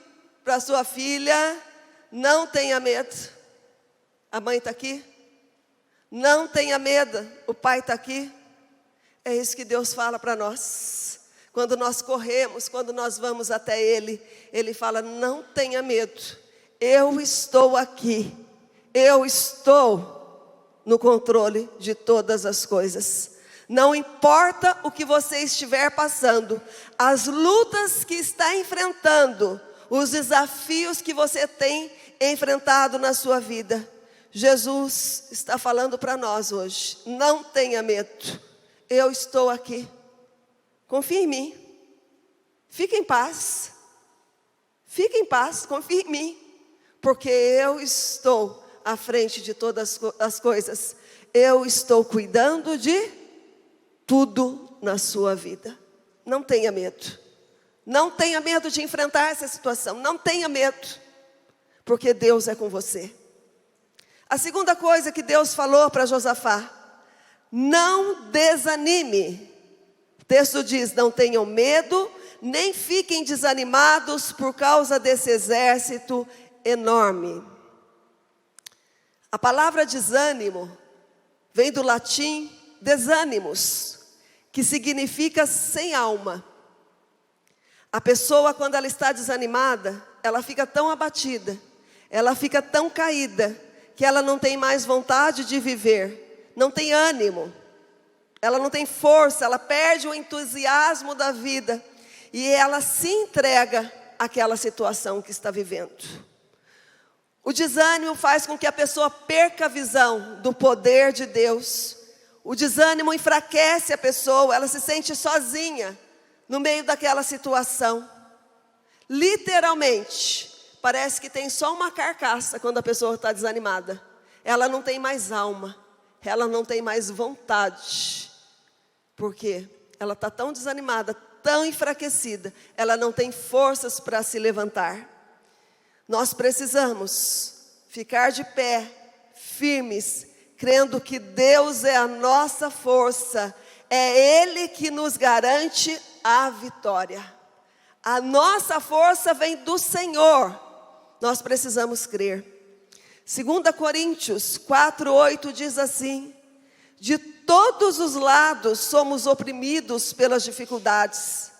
para a sua filha: não tenha medo, a mãe está aqui. Não tenha medo, o pai está aqui. É isso que Deus fala para nós. Quando nós corremos, quando nós vamos até Ele, Ele fala: não tenha medo, eu estou aqui. Eu estou no controle de todas as coisas. Não importa o que você estiver passando, as lutas que está enfrentando, os desafios que você tem enfrentado na sua vida, Jesus está falando para nós hoje: não tenha medo, eu estou aqui. Confie em mim, fique em paz, confie em mim, porque eu estou à frente de todas as coisas. Eu estou cuidando de tudo na sua vida. Não tenha medo. Não tenha medo de enfrentar essa situação. Não tenha medo, porque Deus é com você. A segunda coisa que Deus falou para Josafá: não desanime. O texto diz: não tenham medo, nem fiquem desanimados por causa desse exército enorme. A palavra desânimo vem do latim desânimos, que significa sem alma. A pessoa, quando ela está desanimada, ela fica tão abatida, ela fica tão caída, que ela não tem mais vontade de viver, não tem ânimo, ela não tem força, ela perde o entusiasmo da vida, e ela se entrega àquela situação que está vivendo. O desânimo faz com que a pessoa perca a visão do poder de Deus. O desânimo enfraquece a pessoa, ela se sente sozinha no meio daquela situação. Literalmente, parece que tem só uma carcaça quando a pessoa está desanimada. Ela não tem mais alma, ela não tem mais vontade. Por quê? Ela está tão desanimada, tão enfraquecida, ela não tem forças para se levantar. Nós precisamos ficar de pé, firmes, crendo que Deus é a nossa força, é Ele que nos garante a vitória. A nossa força vem do Senhor, nós precisamos crer. 2 Coríntios 4:8 diz assim: de todos os lados somos oprimidos pelas dificuldades,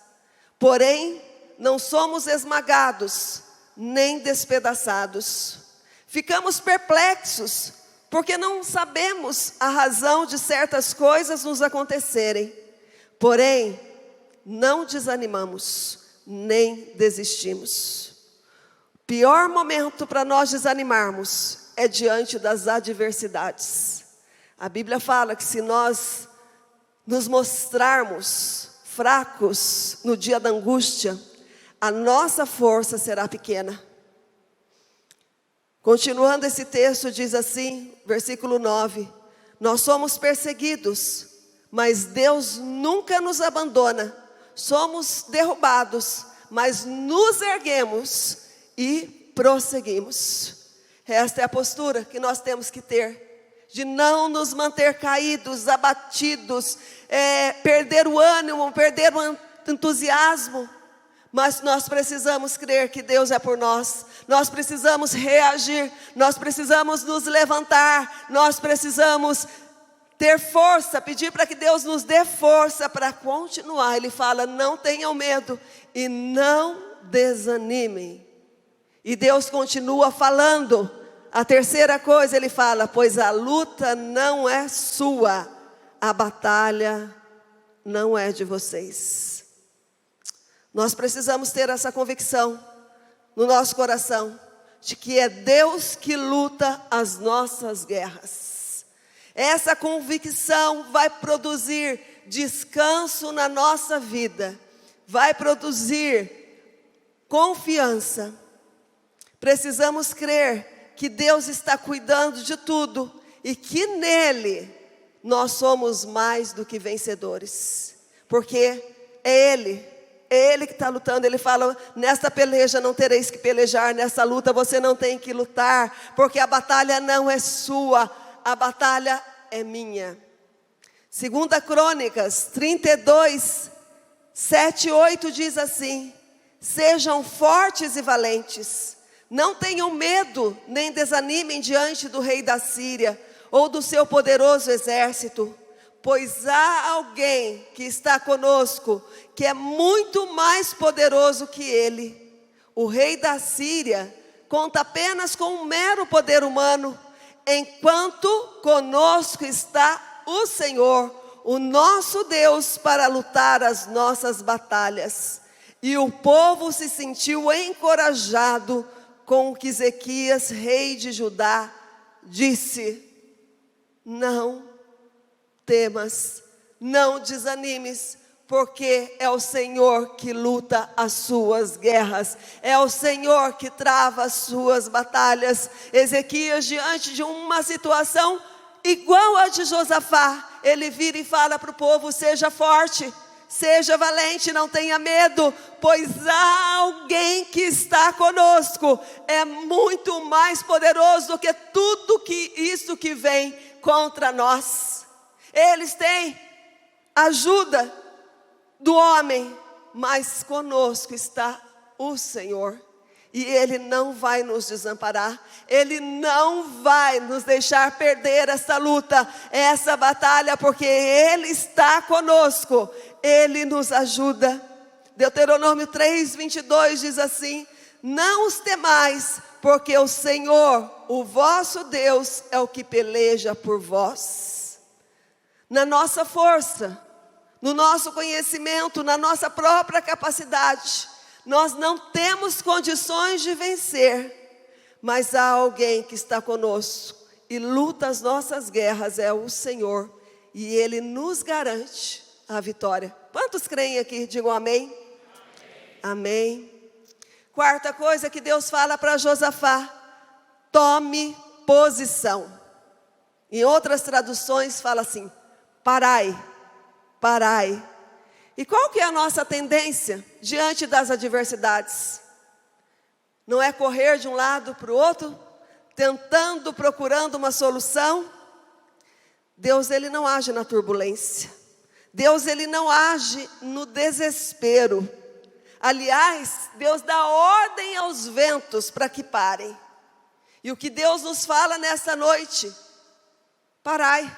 porém não somos esmagados, nem despedaçados. Ficamos perplexos, porque não sabemos a razão de certas coisas nos acontecerem. Porém, não desanimamos, nem desistimos. O pior momento para nós desanimarmos é diante das adversidades. A Bíblia fala que se nós nos mostrarmos fracos no dia da angústia, a nossa força será pequena. Continuando esse texto, diz assim, versículo 9: nós somos perseguidos, mas Deus nunca nos abandona. Somos derrubados, mas nos erguemos e prosseguimos. Esta é a postura que nós temos que ter, de não nos manter caídos, abatidos, perder o ânimo, perder o entusiasmo. Mas nós precisamos crer que Deus é por nós. Nós precisamos reagir, nós precisamos nos levantar, nós precisamos ter força, pedir para que Deus nos dê força para continuar. Ele fala: não tenham medo e não desanimem. E Deus continua falando. A terceira coisa ele fala: pois a luta não é sua, a batalha não é de vocês. Nós precisamos ter essa convicção no nosso coração, de que é Deus que luta as nossas guerras. Essa convicção vai produzir descanso na nossa vida, vai produzir confiança. Precisamos crer que Deus está cuidando de tudo e que nele nós somos mais do que vencedores, porque é Ele que está lutando. Ele fala: nesta peleja não tereis que pelejar, nessa luta você não tem que lutar, porque a batalha não é sua, a batalha é minha. 2 Crônicas 32, 7 e 8 diz assim: sejam fortes e valentes, não tenham medo, nem desanimem diante do rei da Síria, ou do seu poderoso exército, pois há alguém que está conosco, que é muito mais poderoso que ele. O rei da Síria conta apenas com um mero poder humano, enquanto conosco está o Senhor, o nosso Deus, para lutar as nossas batalhas. E o povo se sentiu encorajado com o que Ezequias, rei de Judá, disse: não temas, não desanimes, porque é o Senhor que luta as suas guerras, é o Senhor que trava as suas batalhas. Ezequias, diante de uma situação igual a de Josafá, ele vira e fala para o povo: seja forte, seja valente, não tenha medo, pois há alguém que está conosco, é muito mais poderoso do que tudo isso que vem contra nós. Eles têm ajuda do homem, mas conosco está o Senhor, e Ele não vai nos desamparar, Ele não vai nos deixar perder essa luta, essa batalha, porque Ele está conosco, Ele nos ajuda. Deuteronômio 3:22 diz assim: não os temais, porque o Senhor, o vosso Deus, é o que peleja por vós. Na nossa força, no nosso conhecimento, na nossa própria capacidade, nós não temos condições de vencer, mas há alguém que está conosco e luta as nossas guerras, é o Senhor, e Ele nos garante a vitória. Quantos creem aqui? Digam amém. Amém. Quarta coisa que Deus fala para Josafá: tome posição. Em outras traduções fala assim: parai, parai. E qual que é a nossa tendência diante das adversidades? Não é correr de um lado para o outro, tentando, procurando uma solução? Deus, Ele não age na turbulência. Deus, Ele não age no desespero. Aliás, Deus dá ordem aos ventos para que parem. E o que Deus nos fala nessa noite: parai.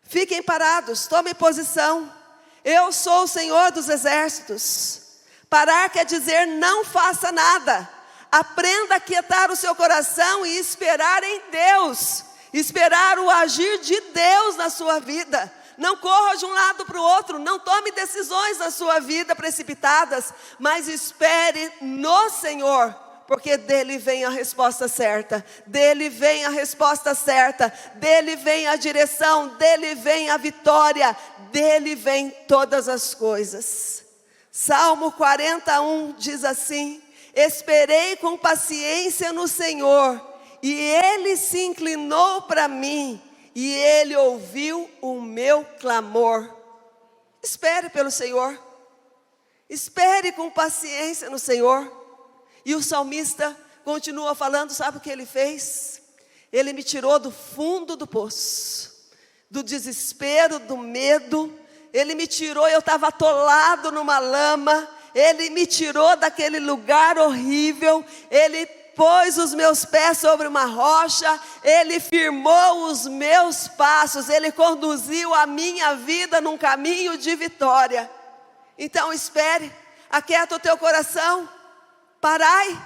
Fiquem parados, tomem posição. Eu sou o Senhor dos exércitos. Parar quer dizer não faça nada. Aprenda a quietar o seu coração e esperar em Deus. Esperar o agir de Deus na sua vida. Não corra de um lado para o outro, não tome decisões na sua vida precipitadas, mas espere no Senhor, porque dele vem a resposta certa, dele vem a resposta certa, dele vem a direção, dele vem a vitória, dele vem todas as coisas. Salmo 41 diz assim: esperei com paciência no Senhor, e Ele se inclinou para mim, e Ele ouviu o meu clamor. Espere pelo Senhor, espere com paciência no Senhor. E o salmista continua falando, sabe o que ele fez? Ele me tirou do fundo do poço, do desespero, do medo. Ele me tirou, eu estava atolado numa lama. Ele me tirou daquele lugar horrível. Ele pôs os meus pés sobre uma rocha, Ele firmou os meus passos, Ele conduziu a minha vida num caminho de vitória. Então espere, aquieta o teu coração, parai,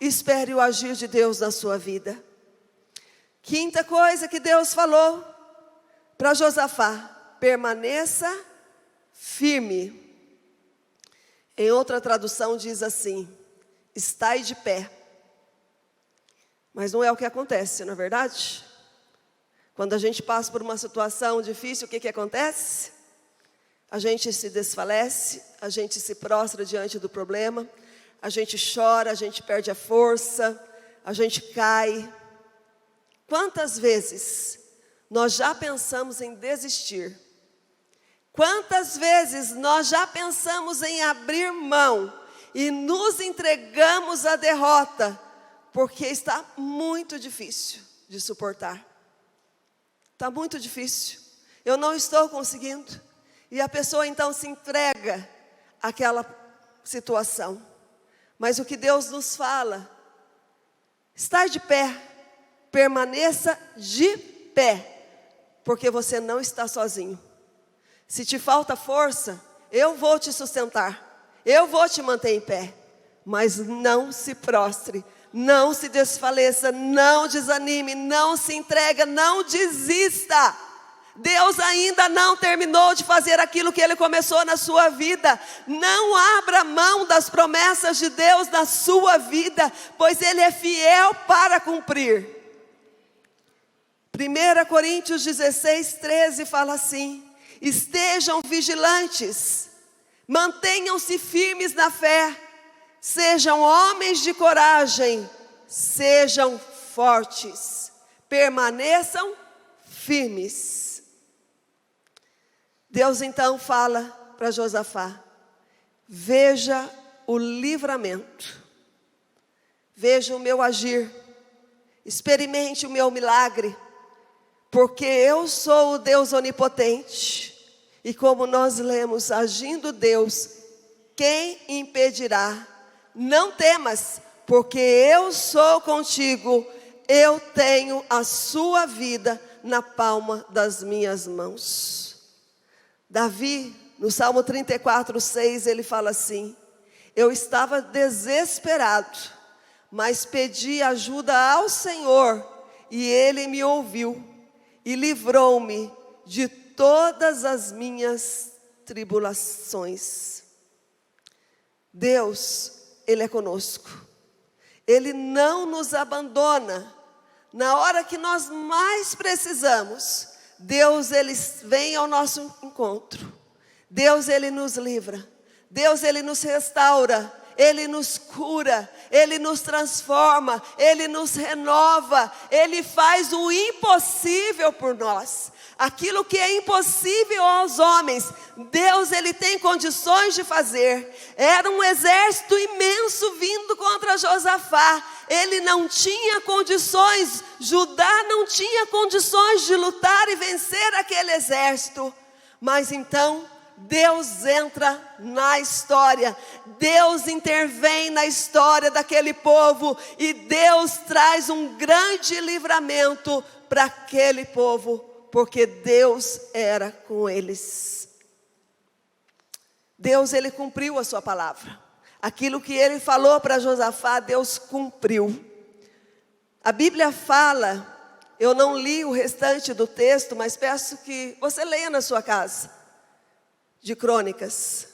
espere o agir de Deus na sua vida. Quinta coisa que Deus falou para Josafá: permaneça firme. Em outra tradução diz assim: estai de pé. Mas não é o que acontece, não é verdade? Quando a gente passa por uma situação difícil, o que acontece? A gente se desfalece, a gente se prostra diante do problema, a gente chora, a gente perde a força, a gente cai. Quantas vezes nós já pensamos em desistir? Quantas vezes nós já pensamos em abrir mão e nos entregamos à derrota, porque está muito difícil de suportar. Está muito difícil. Eu não estou conseguindo. E a pessoa então se entrega àquela situação. Mas o que Deus nos fala: estar de pé, permaneça de pé, porque você não está sozinho. Se te falta força, eu vou te sustentar, eu vou te manter em pé. Mas não se prostre, não se desfaleça, não desanime, não se entrega, não desista. Deus ainda não terminou de fazer aquilo que Ele começou na sua vida. Não abra mão das promessas de Deus na sua vida, pois Ele é fiel para cumprir. 1 Coríntios 16, 13 fala assim: estejam vigilantes, mantenham-se firmes na fé, sejam homens de coragem, sejam fortes, permaneçam firmes. Deus então fala para Josafá: veja o livramento, veja o meu agir, experimente o meu milagre, porque eu sou o Deus onipotente. E como nós lemos, agindo Deus, quem impedirá? Não temas, porque eu sou contigo, eu tenho a sua vida na palma das minhas mãos. Davi, no Salmo 34, 6, ele fala assim: eu estava desesperado, mas pedi ajuda ao Senhor, e Ele me ouviu, e livrou-me de todas as minhas tribulações. Deus, Ele é conosco. Ele não nos abandona. Na hora que nós mais precisamos, Deus, Ele vem ao nosso encontro. Deus, Ele nos livra. Deus, Ele nos restaura. Ele nos cura, Ele nos transforma, Ele nos renova, Ele faz o impossível por nós. Aquilo que é impossível aos homens, Deus, Ele tem condições de fazer. Era um exército imenso vindo contra Josafá. Ele não tinha condições, Judá não tinha condições de lutar e vencer aquele exército. Mas então Deus entra na história, Deus intervém na história daquele povo, e Deus traz um grande livramento para aquele povo, porque Deus era com eles. Deus, Ele cumpriu a sua palavra. Aquilo que Ele falou para Josafá, Deus cumpriu. A Bíblia fala, eu não li o restante do texto, mas peço que você leia na sua casa, de Crônicas.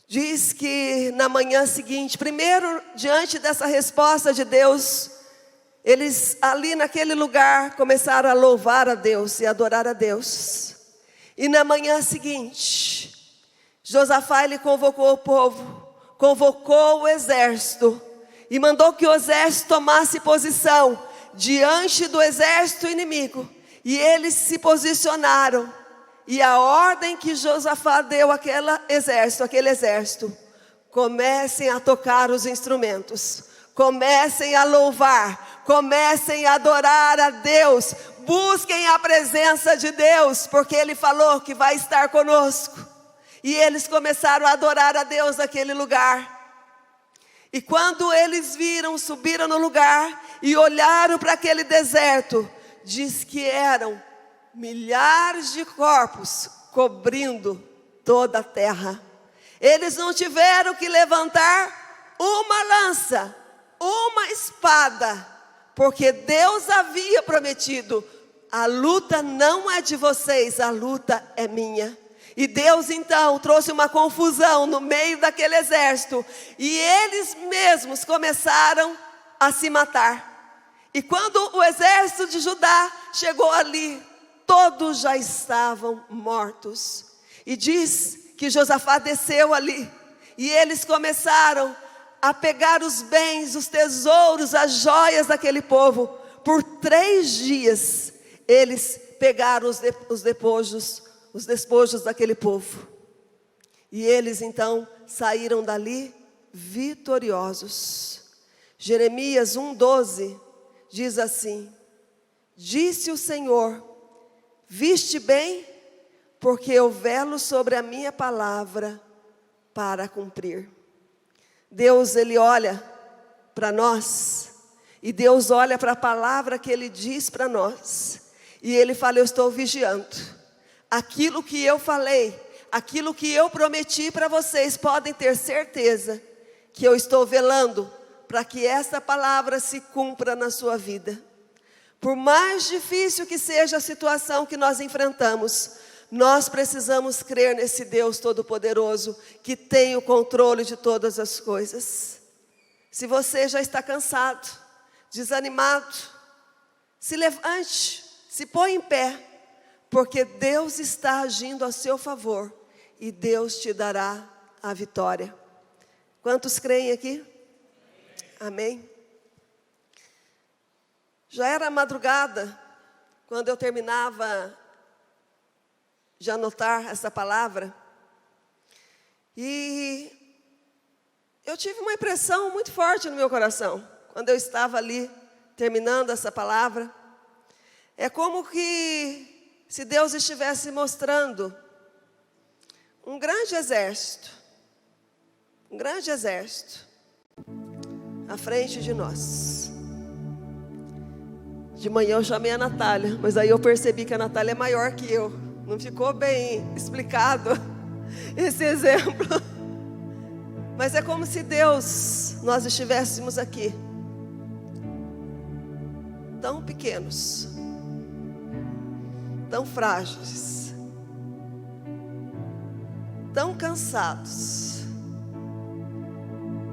Diz que na manhã seguinte, primeiro, diante dessa resposta de Deus, eles ali naquele lugar começaram a louvar a Deus e adorar a Deus. E na manhã seguinte, Josafá, ele convocou o povo, convocou o exército e mandou que o exército tomasse posição diante do exército inimigo. E eles se posicionaram. E a ordem que Josafá deu àquele exército: comecem a tocar os instrumentos, comecem a louvar, comecem a adorar a Deus, busquem a presença de Deus, porque Ele falou que vai estar conosco. E eles começaram a adorar a Deus naquele lugar. E quando eles viram, subiram no lugar e olharam para aquele deserto, diz que eram milhares de corpos cobrindo toda a terra. Eles não tiveram que levantar uma lança, uma espada, porque Deus havia prometido: a luta não é de vocês, a luta é minha. E Deus então trouxe uma confusão no meio daquele exército, e eles mesmos começaram a se matar. E quando o exército de Judá chegou ali, todos já estavam mortos. E diz que Josafá desceu ali, e eles começaram a pegar os bens, os tesouros, as joias daquele povo. Por 3 dias eles pegaram os despojos daquele povo. E eles então saíram dali vitoriosos. Jeremias 1:12 diz assim: disse o Senhor, viste bem, porque eu velo sobre a minha palavra para cumprir. Deus, Ele olha para nós, e Deus olha para a palavra que Ele diz para nós, e Ele fala: eu estou vigiando. Aquilo que eu falei, aquilo que eu prometi para vocês, podem ter certeza que eu estou velando para que essa palavra se cumpra na sua vida. Por mais difícil que seja a situação que nós enfrentamos, nós precisamos crer nesse Deus Todo-Poderoso, que tem o controle de todas as coisas. Se você já está cansado, desanimado, se levante, se põe em pé, porque Deus está agindo a seu favor, e Deus te dará a vitória. Quantos creem aqui? Amém? Já era madrugada, quando eu terminava de anotar essa palavra, e eu tive uma impressão muito forte no meu coração, quando eu estava ali, terminando essa palavra. É como que se Deus estivesse mostrando um grande exército à frente de nós. De manhã eu chamei a Natália, mas aí eu percebi que a Natália é maior que eu. Não ficou bem explicado esse exemplo. Mas é como se nós estivéssemos aqui, tão pequenos, tão frágeis, tão cansados,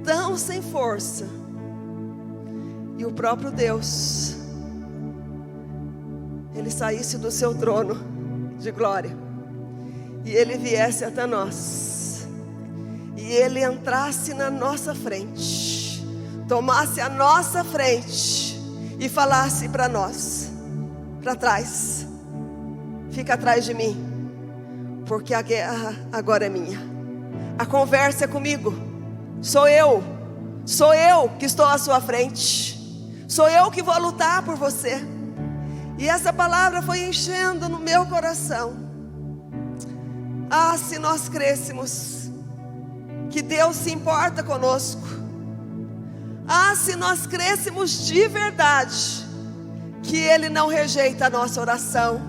tão sem força, e o próprio Deus, Ele saísse do seu trono de glória, e Ele viesse até nós, e Ele entrasse na nossa frente, tomasse a nossa frente, e falasse para nós: para trás, fica atrás de mim, porque a guerra agora é minha, a conversa é comigo, sou eu que estou à sua frente, sou eu que vou lutar por você. E essa palavra foi enchendo no meu coração. Ah, se nós crêssemos que Deus se importa conosco. Ah, se nós crêssemos de verdade que Ele não rejeita a nossa oração,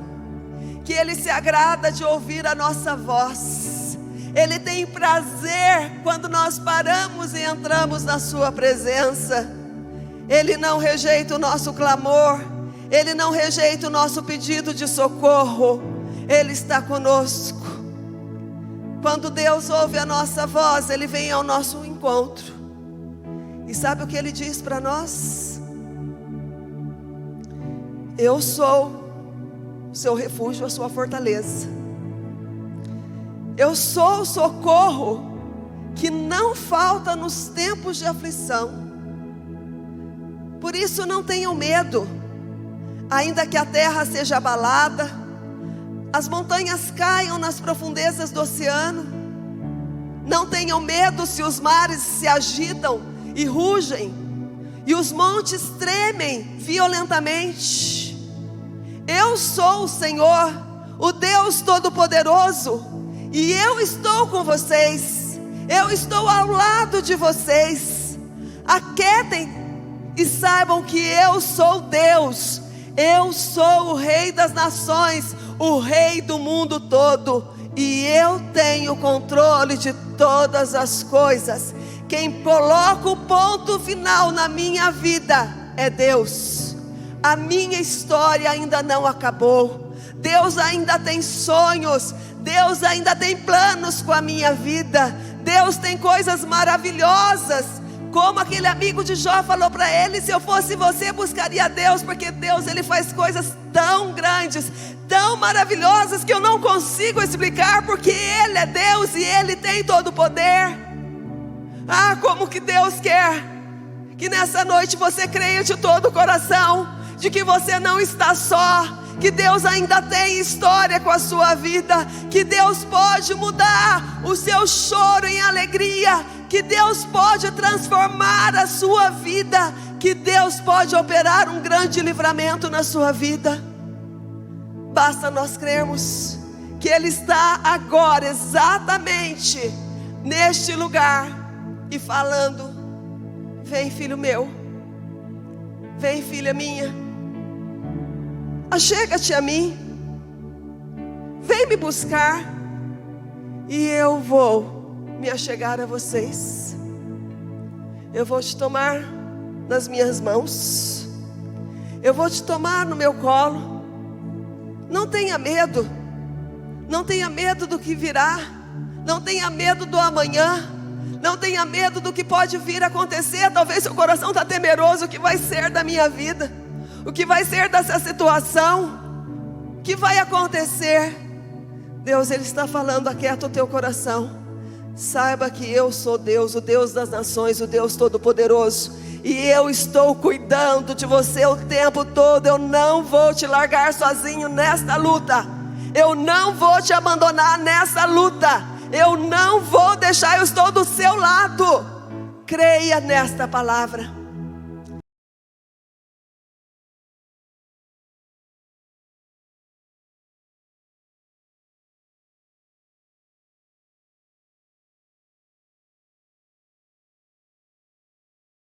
que Ele se agrada de ouvir a nossa voz. Ele tem prazer quando nós paramos e entramos na sua presença. Ele não rejeita o nosso clamor, Ele não rejeita o nosso pedido de socorro. Ele está conosco. Quando Deus ouve a nossa voz, Ele vem ao nosso encontro. E sabe o que Ele diz para nós? Eu sou o seu refúgio, a sua fortaleza. Eu sou o socorro que não falta nos tempos de aflição. Por isso não tenham medo, ainda que a terra seja abalada, as montanhas caiam nas profundezas do oceano. Não tenham medo se os mares se agitam e rugem, e os montes tremem violentamente. Eu sou o Senhor, o Deus Todo-Poderoso, e eu estou com vocês. Eu estou ao lado de vocês. aquietem e saibam que eu sou Deus. Eu sou o Rei das nações, o Rei do mundo todo, e eu tenho controle de todas as coisas. Quem coloca o ponto final na minha vida é Deus. A minha história ainda não acabou. Deus ainda tem sonhos, Deus ainda tem planos com a minha vida. Deus tem coisas maravilhosas. Como aquele amigo de Jó falou para ele: se eu fosse você, buscaria Deus, porque Deus, Ele faz coisas tão grandes, tão maravilhosas, que eu não consigo explicar, porque Ele é Deus e Ele tem todo o poder. Ah, como que Deus quer que nessa noite você creia de todo o coração, de que você não está só, que Deus ainda tem história com a sua vida, que Deus pode mudar o seu choro em alegria, que Deus pode transformar a sua vida, que Deus pode operar um grande livramento na sua vida. Basta nós crermos que Ele está agora exatamente neste lugar e falando: vem, filho meu, vem, filha minha, achega-te a mim, vem me buscar, e eu vou me achegar a vocês. Eu vou te tomar nas minhas mãos, eu vou te tomar no meu colo. Não tenha medo, não tenha medo do que virá, não tenha medo do amanhã, não tenha medo do que pode vir a acontecer. Talvez seu coração está temeroso: o que vai ser da minha vida? O que vai ser dessa situação? O que vai acontecer? Deus, Ele está falando: aquieta o teu coração. Saiba que eu sou Deus, o Deus das nações, o Deus todo-poderoso, e eu estou cuidando de você o tempo todo. Eu não vou te largar sozinho nesta luta. Eu não vou te abandonar nessa luta. Eu não vou deixar, eu estou do seu lado. Creia nesta palavra.